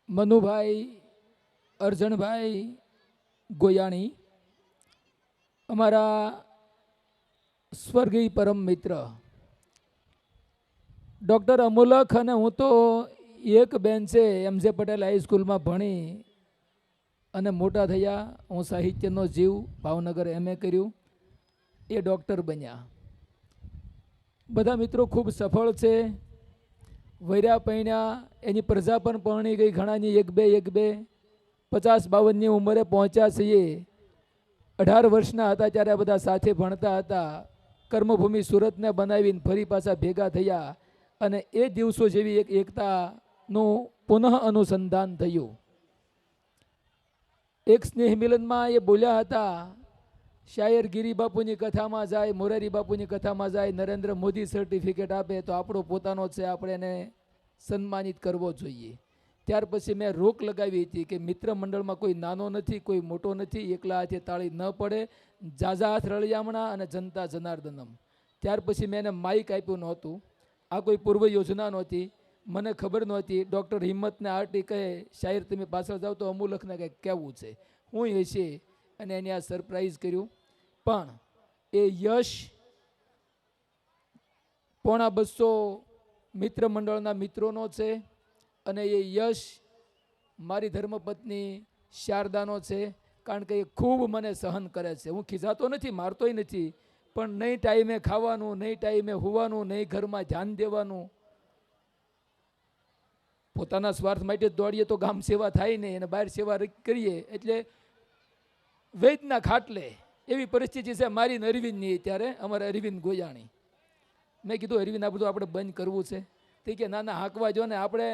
મનુભાઈ અરજણભાઈ ગોયાણી, અમારા સ્વર્ગીય પરમ મિત્ર ડૉક્ટર અમુલક અને હું તો એક બેન્ચે એમજે પટેલ હાઈસ્કૂલમાં ભણી અને મોટા થયા. હું સાહિત્યનો જીવ, ભાવનગર MA કર્યું, એ ડૉક્ટર બન્યા. બધા મિત્રો ખૂબ સફળ છે. વૈર્યા પૈણ્યા, એની પ્રજા પણ પરણી ગઈ, ઘણાની એક બે 50-52ની ઉંમરે પહોંચ્યા છીએ. 18 વર્ષના હતા ત્યારે આ બધા સાથે ભણતા હતા. કર્મભૂમિ સુરતને બનાવીને ફરી પાછા ભેગા થયા અને એ દિવસો જેવી એક એકતાનું પુનઃ અનુસંધાન થયું. એક સ્નેહ મિલનમાં એ બોલ્યા હતા, શાયર ગિરી બાપુની કથામાં જાય, મોરારી બાપુની કથામાં જાય, નરેન્દ્ર મોદી સર્ટિફિકેટ આપે તો આપણો પોતાનો છે, આપણે એને સન્માનિત કરવો જોઈએ. ત્યાર પછી મેં રોક લગાવી હતી કે મિત્ર મંડળમાં કોઈ નાનો નથી, કોઈ મોટો નથી, એકલા હાથે તાળી ન પડે, જાજા હાથ રળિયામણા અને જનતા જનાર્દનમ. ત્યાર પછી મેં એને માઇક આપ્યું નહોતું. આ કોઈ પૂર્વ યોજના નહોતી, મને ખબર નહોતી. ડૉક્ટર હિંમતને આરટી કહે, શાયર તમે પાછળ જાઓ તો અમુલકને કંઈક કહેવું છે, હું એ છે, અને એને આ સરપ્રાઈઝ કર્યું. પણ એ યશ 250 મિત્ર મંડળના મિત્રોનો છે અને એ યશ મારી ધર્મપત્ની શારદાનો છે. કારણ કે એ ખૂબ મને સહન કરે છે. હું ખીજાતો નથી, મારતોય નથી, પણ નહીં ટાઈમે ખાવાનું, નહીં ટાઈમે હોવાનું, નહીં ઘરમાં ધ્યાન દેવાનું. પોતાના સ્વાર્થ માટે દોડીએ તો ગામ સેવા થાય નહીં, અને બહાર સેવા કરીએ એટલે વૈદના ખાટલે એવી પરિસ્થિતિ છે મારી ને અરવિંદની. ત્યારે અમારે અરવિંદ ગોયાણી, મેં કીધું અરવિંદ આ બધું આપણે બંધ કરવું છે. તે કે ના ના હાંકવા જો ને, આપણે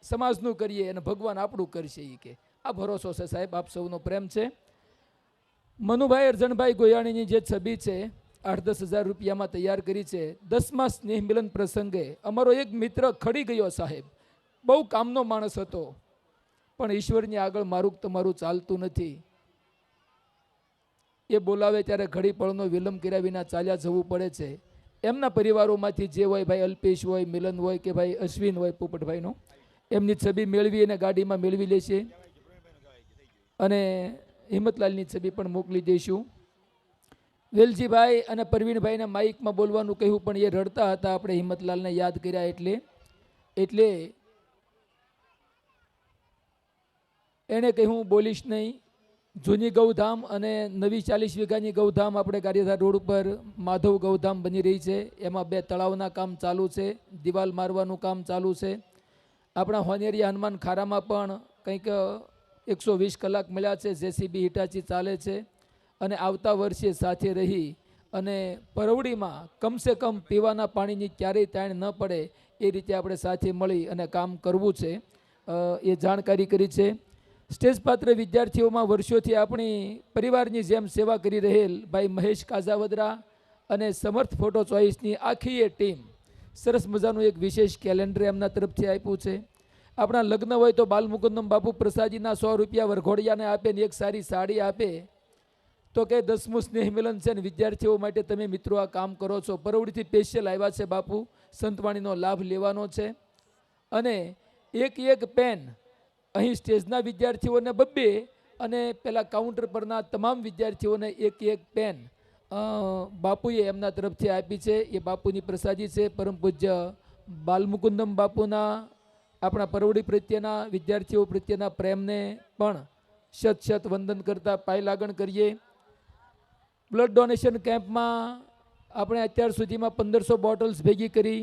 સમાજનું કરીએ અને ભગવાન આપણું કરશે. એ કે આ ભરોસો છે સાહેબ, આપ સૌનો પ્રેમ છે. મનુભાઈ અરજણભાઈ ગોયાણીની જે છબી છે 8-10 હજાર રૂપિયામાં તૈયાર કરી છે. 10મા સ્નેહ મિલન પ્રસંગે અમારો એક મિત્ર ખડી ગયો સાહેબ, બહુ કામનો માણસ હતો, પણ ઈશ્વરની આગળ મારું તમારું ચાલતું નથી. એ બોલાવે ત્યારે ઘડી પળનો વિલંબ કર્યા વિના ચાલ્યા જવું પડે છે. એમના પરિવારોમાંથી જે હોય, ભાઈ અલ્પેશ હોય, મિલન હોય કે ભાઈ અશ્વિન હોય પોપટભાઈનો, એમની છબી મેળવી અને ગાડીમાં મેળવી લેશે અને હિંમતલાલની છબી પણ મોકલી દઈશું. વેલજીભાઈ અને પરવીણભાઈને માઇકમાં બોલવાનું કહ્યું, પણ એ રડતા હતા. આપણે હિંમતલાલને યાદ કર્યા એટલે એણે કહ્યું હું બોલીશ નહીં. જૂની ગૌધામ અને નવી 40 વીઘાની ગૌધામ આપણે ગારિયાધાર રોડ ઉપર માધવ ગૌધામ બની રહી છે. એમાં 2 તળાવના કામ ચાલુ છે, દિવાલ મારવાનું કામ ચાલુ છે. આપણા હોનેરિયા હનુમાન ખારામાં પણ કંઈક 120 કલાક મળ્યા છે. જેસીબી હિટાચી ચાલે છે અને આવતા વર્ષે સાથે રહી અને પરવડીમાં કમસે કમ પીવાના પાણીની ક્યારેય તાણ ન પડે એ રીતે આપણે સાથે મળી અને કામ કરવું છે, એ જાણકારી કરી છે. સ્ટેજ પાત્ર વિદ્યાર્થીઓમાં વર્ષોથી આપણી પરિવારની જેમ સેવા કરી રહેલ ભાઈ મહેશ કાજાવદરા અને સમર્થ ફોટો ચોઈસની આખી એ ટીમ સરસ મજાનું એક વિશેષ કેલેન્ડર એમના તરફથી આપ્યું છે. આપણા લગ્ન હોય તો બાલમુકુંદમ બાપુ પ્રસાદીના 100 રૂપિયા વરઘોડિયાને આપે ને એક સારી સાડી આપે. તો કે 10મું સ્નેહ મિલન છે ને વિદ્યાર્થીઓ માટે તમે મિત્રો આ કામ કરો છો. પરવડીથી સ્પેશિયલ આવ્યા છે બાપુ, સંતવાણીનો લાભ લેવાનો છે. અને એક પેન અહીં સ્ટેજના વિદ્યાર્થીઓને 2 અને પેલા કાઉન્ટર પરના તમામ વિદ્યાર્થીઓને એક પેન બાપુએ એમના તરફથી આપી છે. એ બાપુની પ્રસાદી છે. પરમ પૂજ્ય બાલમુકુંદમ બાપુના આપણા પરવડી પ્રત્યેના વિદ્યાર્થીઓ પ્રત્યેના પ્રેમને પણ શત વંદન કરતા પાય લાગણ કરીએ. બ્લડ ડોનેશન કેમ્પમાં આપણે અત્યાર સુધીમાં 1500 બોટલ્સ ભેગી કરી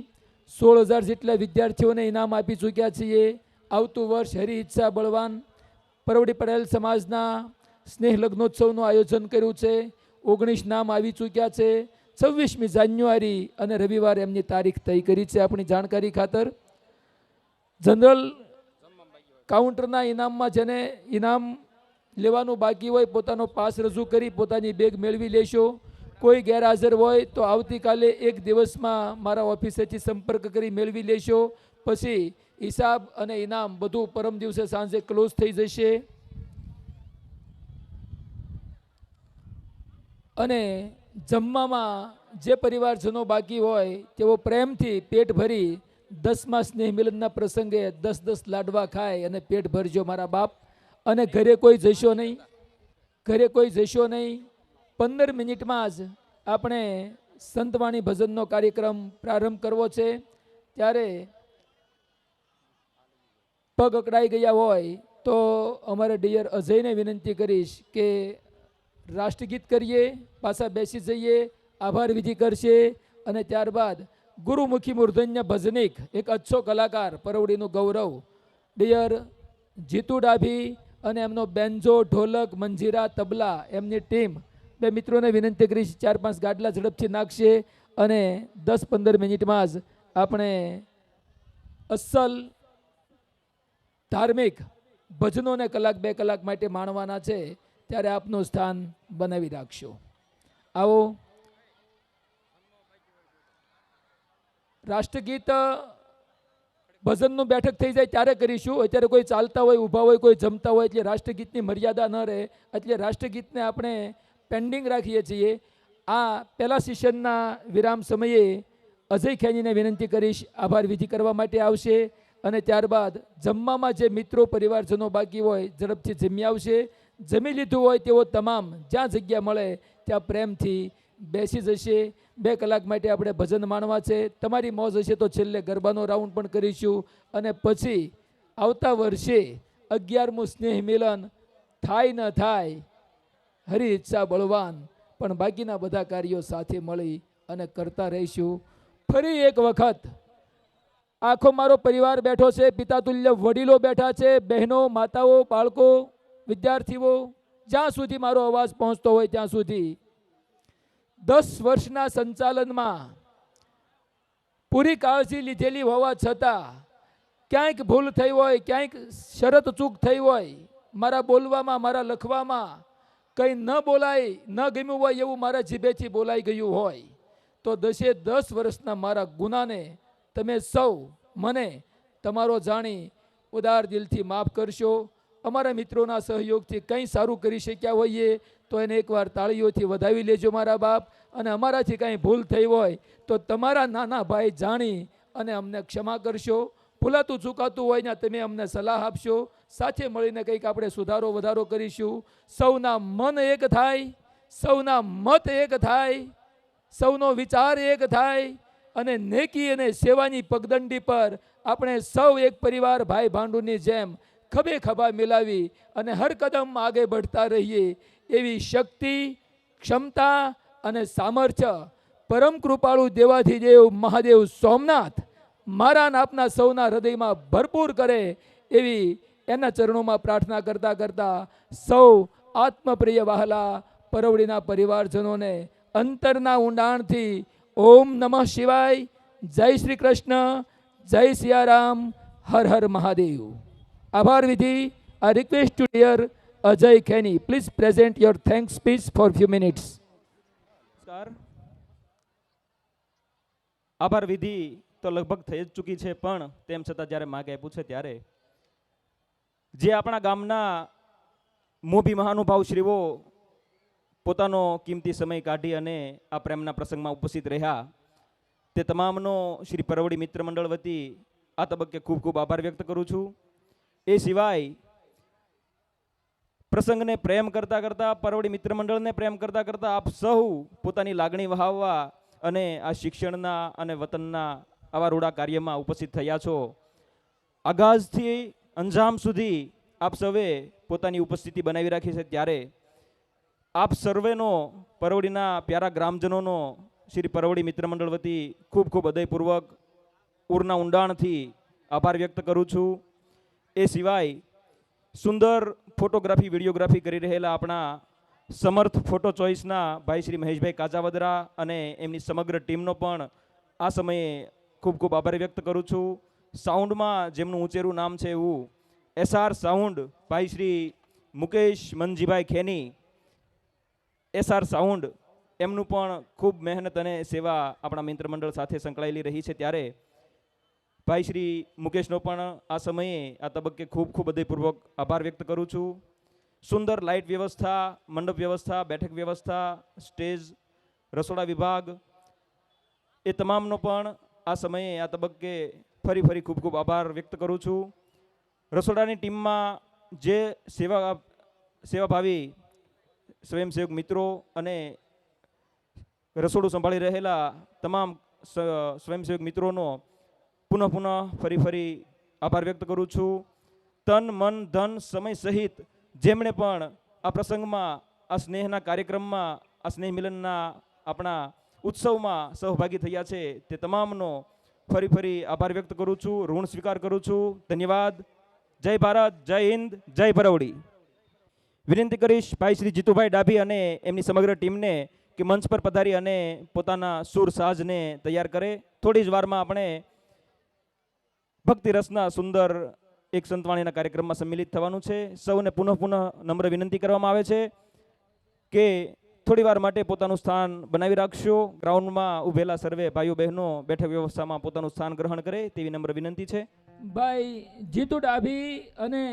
16,000 જેટલા વિદ્યાર્થીઓને ઇનામ આપી ચૂક્યા છીએ. આવતું વર્ષ હરી ઈચ્છા બળવાન પરવડી પટેલ સમાજના સ્નેહ લગ્નોત્સવનું આયોજન કર્યું છે. 19 નામ આવી ચૂક્યા છે. 26મી જાન્યુઆરી અને રવિવારે એમની તારીખ તય કરી છે. આપણી જાણકારી ખાતર જનરલ કાઉન્ટરના ઇનામમાં જેને ઇનામ લેવાનું બાકી હોય પોતાનો પાસ રજૂ કરી પોતાની બેગ મેળવી લેશો. કોઈ ગેરહાજર હોય તો આવતીકાલે 1 દિવસમાં મારા ઓફિસેથી સંપર્ક કરી મેળવી લેશો. પછી હિસાબ અને ઇનામ બધું પરમ દિવસે સાંજે ક્લોઝ થઈ જશે. અને જમવામાં જે પરિવારજનો બાકી હોય તેઓ પ્રેમથી પેટ ભરી 10મા સ્નેહ મિલનના પ્રસંગે 10 લાડવા ખાય અને પેટ ભરજો મારા બાપ. અને ઘરે કોઈ જશો નહીં, 15 મિનિટમાં જ આપણે સંતવાણી ભજનનો કાર્યક્રમ પ્રારંભ કરવો છે. ત્યારે પગ અકળાઈ ગયા હોય તો અમારે ડિયર અજયને વિનંતી કરીશ કે રાષ્ટ્રગીત કરીએ, પાછા બેસી જઈએ, આભાર વિધિ કરશે અને ત્યારબાદ ગુરુમુખી મૂર્ધન્ય ભજનિક એક અચ્છો કલાકાર પરવડીનું ગૌરવ ડિયર જીતુ ડાભી અને એમનો બેન્જો, ઢોલક, મંજીરા, તબલા એમની ટીમ 2 મિત્રોને વિનંતી કરીશ 4-5 ગાડલા ઝડપથી નાખશે અને 10-15 મિનિટમાં જ આપણે અસલ ધાર્મિક ભજનોને 1-2 કલાક માટે માણવાના છે. ત્યારે આપનું સ્થાન બનાવી રાખશો. આવો રાષ્ટ્રગીત ભજનનું બેઠક થઈ જાય ત્યારે કરીશું. અત્યારે કોઈ ચાલતા હોય, ઊભા હોય, કોઈ જમતા હોય એટલે રાષ્ટ્રગીતની મર્યાદા ન રહે એટલે રાષ્ટ્રગીતને આપણે પેન્ડિંગ રાખીએ છીએ. આ પહેલા સેશનના વિરામ સમયે અજય ખેનીને વિનંતી કરીશ આભાર વિધિ કરવા માટે આવશે અને ત્યારબાદ જમવામાં જે મિત્રો પરિવારજનો બાકી હોય ઝડપથી જમી આવશે. જમી લીધું હોય તેઓ તમામ જ્યાં જગ્યા મળે ત્યાં પ્રેમથી બેસી જશે. 2 કલાક માટે આપણે ભજન માણવા છે. તમારી મોજ હશે તો છેલ્લે ગરબાનો રાઉન્ડ પણ કરીશું અને પછી આવતા વર્ષે 11મું સ્નેહ મિલન થાય ન થાય હરી ઈચ્છા બળવાન, પણ બાકીના બધા કાર્યો સાથે મળી અને કરતા રહીશું. ફરી એક વખત આખો મારો પરિવાર બેઠો છે, પિતાતુલ્ય વડીલો બેઠા છે, બહેનો, માતાઓ, બાળકો, વિદ્યાર્થીઓ, જ્યાં સુધી મારો અવાજ પહોંચતો હોય ત્યાં સુધી 10 વર્ષના સંચાલનમાં પૂરી કાળજી લીધેલી હોવા છતાં ક્યાંક ભૂલ થઈ હોય, ક્યાંક શરત ચૂક થઈ હોય, મારા બોલવામાં, મારા લખવામાં કંઈ ન બોલાય, ન ગમ્યું હોય એવું મારા જીભેથી બોલાઈ ગયું હોય તો 10 વર્ષના મારા ગુનાને તમે સૌ મને તમારો જાણી ઉદાર દિલથી માફ કરશો. અમારા મિત્રોના સહયોગથી કંઈ સારું કરી શક્યા હોઈએ તો એને એકવાર તાળીઓથી વધાવી લેજો મારા બાપ. અને અમારાથી કાંઈ ભૂલ થઈ હોય તો તમારા નાના ભાઈ જાણી અને અમને ક્ષમા કરશો. ભૂલાતું ચૂકાતું હોય ને તમે અમને સલાહ આપશો. સાથે મળીને કંઈક આપણે સુધારો વધારો કરીશું. સૌના મન એક થાય, સૌના મત એક થાય, સૌનો વિચાર એક થાય અને નેકી અને સેવાની પગદંડી પર આપણે સૌ એક પરિવાર ભાઈ ભાંડુની જેમ ખભે ખભા મિલાવી અને હર કદમ આગે बढ़તા રહીએ એવી શક્તિ, ક્ષમતા અને સામર્થ્ય પરમ કૃપાળુ દેવાધિદેવ મહાદેવ સોમનાથ મારા અને આપના સૌના હૃદયમાં ભરપૂર કરે એવી એના ચરણોમાં પ્રાર્થના કરતા કરતા સૌ આત્મપ્રિય વહાલા પરવડીના પરિવારજનોને અંતરના ઊંડાણથી ઓમ નમઃ શિવાય, જય શ્રી કૃષ્ણ, જય સિયારામ, હર હર મહાદેવ. આભાર વિધિ. I request to dear Ajay Kheni, please present your thanks speech for few minutes. નમસ્કાર. આભાર વિધિ તો લગભગ થઈ જ ચૂકી છે, પણ તેમ છતાં જ્યારે માગે પૂછે ત્યારે જે આપણા ગામના મોભી મહાનુભાવ શ્રીઓ પોતાનો કિંમતી સમય કાઢી અને આ પ્રેમના પ્રસંગમાં ઉપસ્થિત રહ્યા તે તમામનો શ્રી પરવડી મિત્ર મંડળ વતી આ તબક્કે ખૂબ ખૂબ આભાર વ્યક્ત કરું છું. એ સિવાય પ્રસંગને પ્રેમ કરતા કરતા, પરવડી મિત્ર મંડળને પ્રેમ કરતા કરતા આપ સૌ પોતાની લાગણી વહાવવા અને આ શિક્ષણના અને વતનના આવા રૂડા કાર્યમાં ઉપસ્થિત થયા છો. આગાઝથી અંજામ સુધી આપ સૌએ પોતાની ઉપસ્થિતિ બનાવી રાખી છે, ત્યારે આપ સર્વેનો પરવડીના પ્યારા ગ્રામજનોનો શ્રી પરવડી મિત્ર મંડળ વતી ખૂબ ખૂબ હૃદયપૂર્વક ઉરના ઊંડાણથી આભાર વ્યક્ત કરું છું. એ સિવાય સુંદર ફોટોગ્રાફી, વિડીયોગ્રાફી કરી રહેલા આપણા સમર્થ ફોટો ચોઇસના ભાઈ શ્રી મહેશભાઈ કાજાવદરા અને એમની સમગ્ર ટીમનો પણ આ સમયે ખૂબ ખૂબ આભાર વ્યક્ત કરું છું. સાઉન્ડમાં જેમનું ઊંચેરું નામ છે એવું SR સાઉન્ડ ભાઈ શ્રી મુકેશ મનજીભાઈ ખેની, SR સાઉન્ડ એમનું પણ ખૂબ મહેનત અને સેવા આપણા મિત્ર મંડળ સાથે સંકળાયેલી રહી છે, ત્યારે ભાઈ શ્રી મુકેશનો પણ આ સમયે આ તબક્કે ખૂબ ખૂબ હૃદયપૂર્વક આભાર વ્યક્ત કરું છું. સુંદર લાઇટ વ્યવસ્થા, મંડપ વ્યવસ્થા, બેઠક વ્યવસ્થા, સ્ટેજ, રસોડા વિભાગ એ તમામનો પણ આ સમયે આ તબક્કે ફરી ખૂબ ખૂબ આભાર વ્યક્ત કરું છું. રસોડાની ટીમમાં જે સેવાભાવી સ્વયંસેવક મિત્રો અને રસોડું સંભાળી રહેલા તમામ સ્વયંસેવક મિત્રોનો પુનઃ ફરી આભાર વ્યક્ત કરું છું. તન, મન, ધન, સમય સહિત જેમણે પણ આ પ્રસંગમાં, આ સ્નેહના કાર્યક્રમમાં, આ સ્નેહ મિલનના આપણા ઉત્સવમાં સહભાગી થયા છે તે તમામનો ફરી આભાર વ્યક્ત કરું છું, ઋણ સ્વીકાર કરું છું. ધન્યવાદ. જય ભારત, જય હિન્દ, જય પરવડી. વિનંતી કરીશ ભાઈ શ્રી જીતુભાઈ ડાભી અને એમની સમગ્ર ટીમને કે મંચ પર પધારી અને પોતાના સુર સાજને તૈયાર કરે. થોડી જ વારમાં આપણે ભક્તિ રસના સુંદર એક સંતવાણીના કાર્યક્રમમાં સંમિલિત થવાનું છે. સૌને પુનઃ નમ્ર વિનંતી કરવામાં આવે છે કે થોડી વાર માટે પોતાનું સ્થાન બનાવી રાખશો. ગ્રાઉન્ડમાં ઉભેલા સર્વે ભાઈઓ બહેનો બેઠક વ્યવસ્થામાં પોતાનું સ્થાન ગ્રહણ કરે તેવી નમ્ર વિનંતી છે. ભાઈ જીતુ ડાભી અને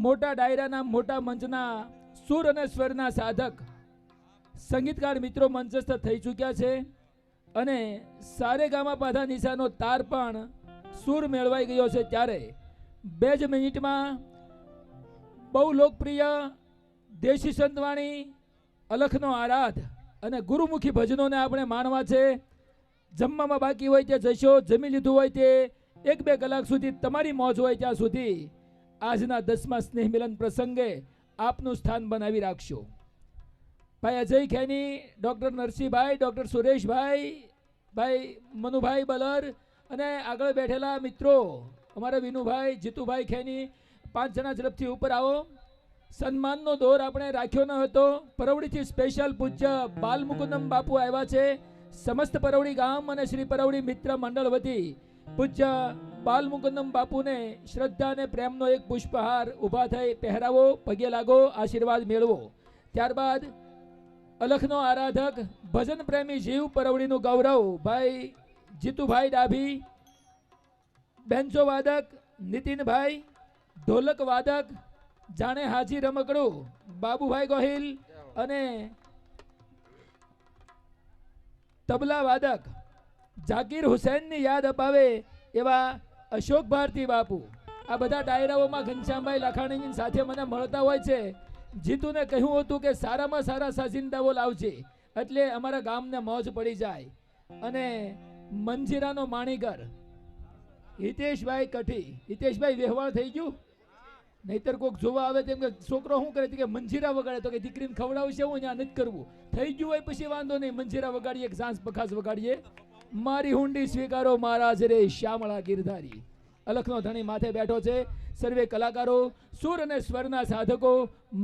મોટા ડાયરાના મોટા મંચના સુર અને સ્વરના સાધક સંગીતકાર મિત્રો મંચસ્થ થઈ ચૂક્યા છે અને સારેગામા પાધા નિશાનો તાર પણ સુર મેળવાઈ ગયો છે, ત્યારે 2 જ મિનિટમાં બહુ લોકપ્રિય દેશી સંતવાણી અલખનો આરાધ અને ગુરુમુખી ભજનોને આપણે માણવા છે. જમવામાં બાકી હોય તે જશો, જમી લીધું હોય તે 1-2 કલાક સુધી તમારી મોજ હોય ત્યાં સુધી આજના 10મા સ્નેહ મિલન પ્રસંગે આપનું સ્થાન બનાવી રાખશો. ભાઈ અજય ખેની, ડૉક્ટર નરસિંહભાઈ, ડૉક્ટર સુરેશભાઈ, ભાઈ મનુભાઈ બલર અને આગળ બેઠેલા મિત્રો અમારા વિનુભાઈ, જીતુભાઈ ખેની, 5 જણા ઝડપથી ઉપર આવો. સન્માનનો દોર આપણે રાખ્યો ન હતો. પરવડીથી સ્પેશિયલ પૂજ્ય બાલમુકુંદમ બાપુ આવ્યા છે. સમસ્ત પરવડી ગામ અને શ્રી પરવડી મિત્ર મંડળ વતી પૂજ્ય બાલમુકુંદમ બાપુને શ્રદ્ધા અને પ્રેમનો એક પુષ્પહાર ઊભા થઈ પહેરાવો, પગે લાગો, આશીર્વાદ મેળવો. ત્યારબાદ અલખનો આરાધક, ભજન પ્રેમી જીવ, પરવડીનું ગૌરવ ભાઈ જીતુભાઈ ડાભી, બેન્ચો વાદક નીતિનભાઈ, ઢોલક વાદક જાણે હાજી રમકડું બાબુભાઈ ગોહિલ અને તબલા વાદક જાકીર હુસૈનની યાદ અપાવે એવા અશોક ભારતી બાપુ. આ બધા ડાયરાઓમાં ઘનશ્યામભાઈ લાખાણીની સાથે મને મળતા હોય છે. જીતુને કહ્યું હતું કે સારામાં સારા સાજિંદાઓ લાવજે એટલે અમારા ગામને મોજ પડી જાય. અને મંજીરાનો માણીગર હિતેશભાઈ કઠી. હિતેશભાઈ વ્યવહાર થઈ ગયું, નહીતર કોઈક જોવા આવે તેમ કે છોકરો શું કરે કે મંજીરા વગાડે, તો કે દીકરીને ખવડાવશે હું ત્યાં નથી કરવું. થઈ ગયું હોય પછી વાંધો નહીં, મંજીરા વગાડીએ, એક સાંસ પખાસ વગાડીએ. મારી હુંડી સ્વીકારો મહારાજ રે શ્યામળા ગિરધારી. અલખનો ધણી માથે બેઠો છે. સર્વે કલાકારો, સુર અને સ્વરના સાધકો,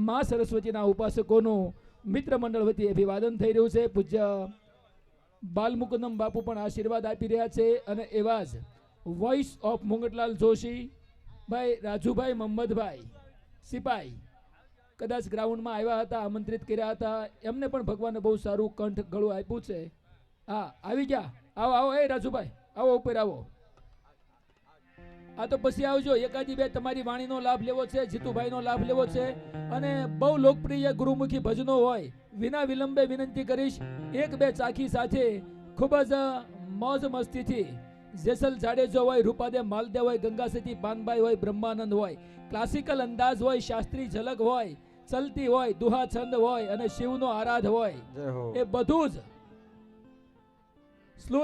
મા સરસ્વતીના ઉપાસકોનું મિત્ર મંડળ વતી અભિવાદન થઈ રહ્યું છે. પૂજ્ય બાલમુકુંદમ બાપુ પણ આશીર્વાદ આપી રહ્યા છે. અને એવા જ વોઇસ ઓફ મુંગટલાલ જોશી ભાઈ, રાજુભાઈ મહમ્મદભાઈ સિપાઈ કદાચ ગ્રાઉન્ડમાં આવ્યા હતા, આમંત્રિત કર્યા હતા. એમને પણ ભગવાને બહુ સારું કંઠ ગળું આપ્યું છે. હા, આવી ગયા. આવો આવો, એ રાજુભાઈ આવો, ઉપર આવો. આ તો પછી આવજો. એકાદી બે તમારી વાણીનો લાભ લેવો છે, જીતુભાઈનો લાભ લેવો છે. અને બહુ લોકપ્રિય ગુરુમુખી ભજનો હોય. વિના વિલંબે વિનંતી કરીશ, 1-2 ચાખી સાથે ખૂબ જ મોજ મસ્તીથી જેસલ જાડેજો હોય, રૂપાદે માલદેવ હોય, ગંગાસતી પાનભાઈ હોય, બ્રહ્માનંદ હોય, ક્લાસિકલ અંદાજ હોય, શાસ્ત્રી ઝલક હોય, ચલતી હોય, દુહા છંદ હોય અને શિવનો આરાધ હોય, એ બધું જ સ્લો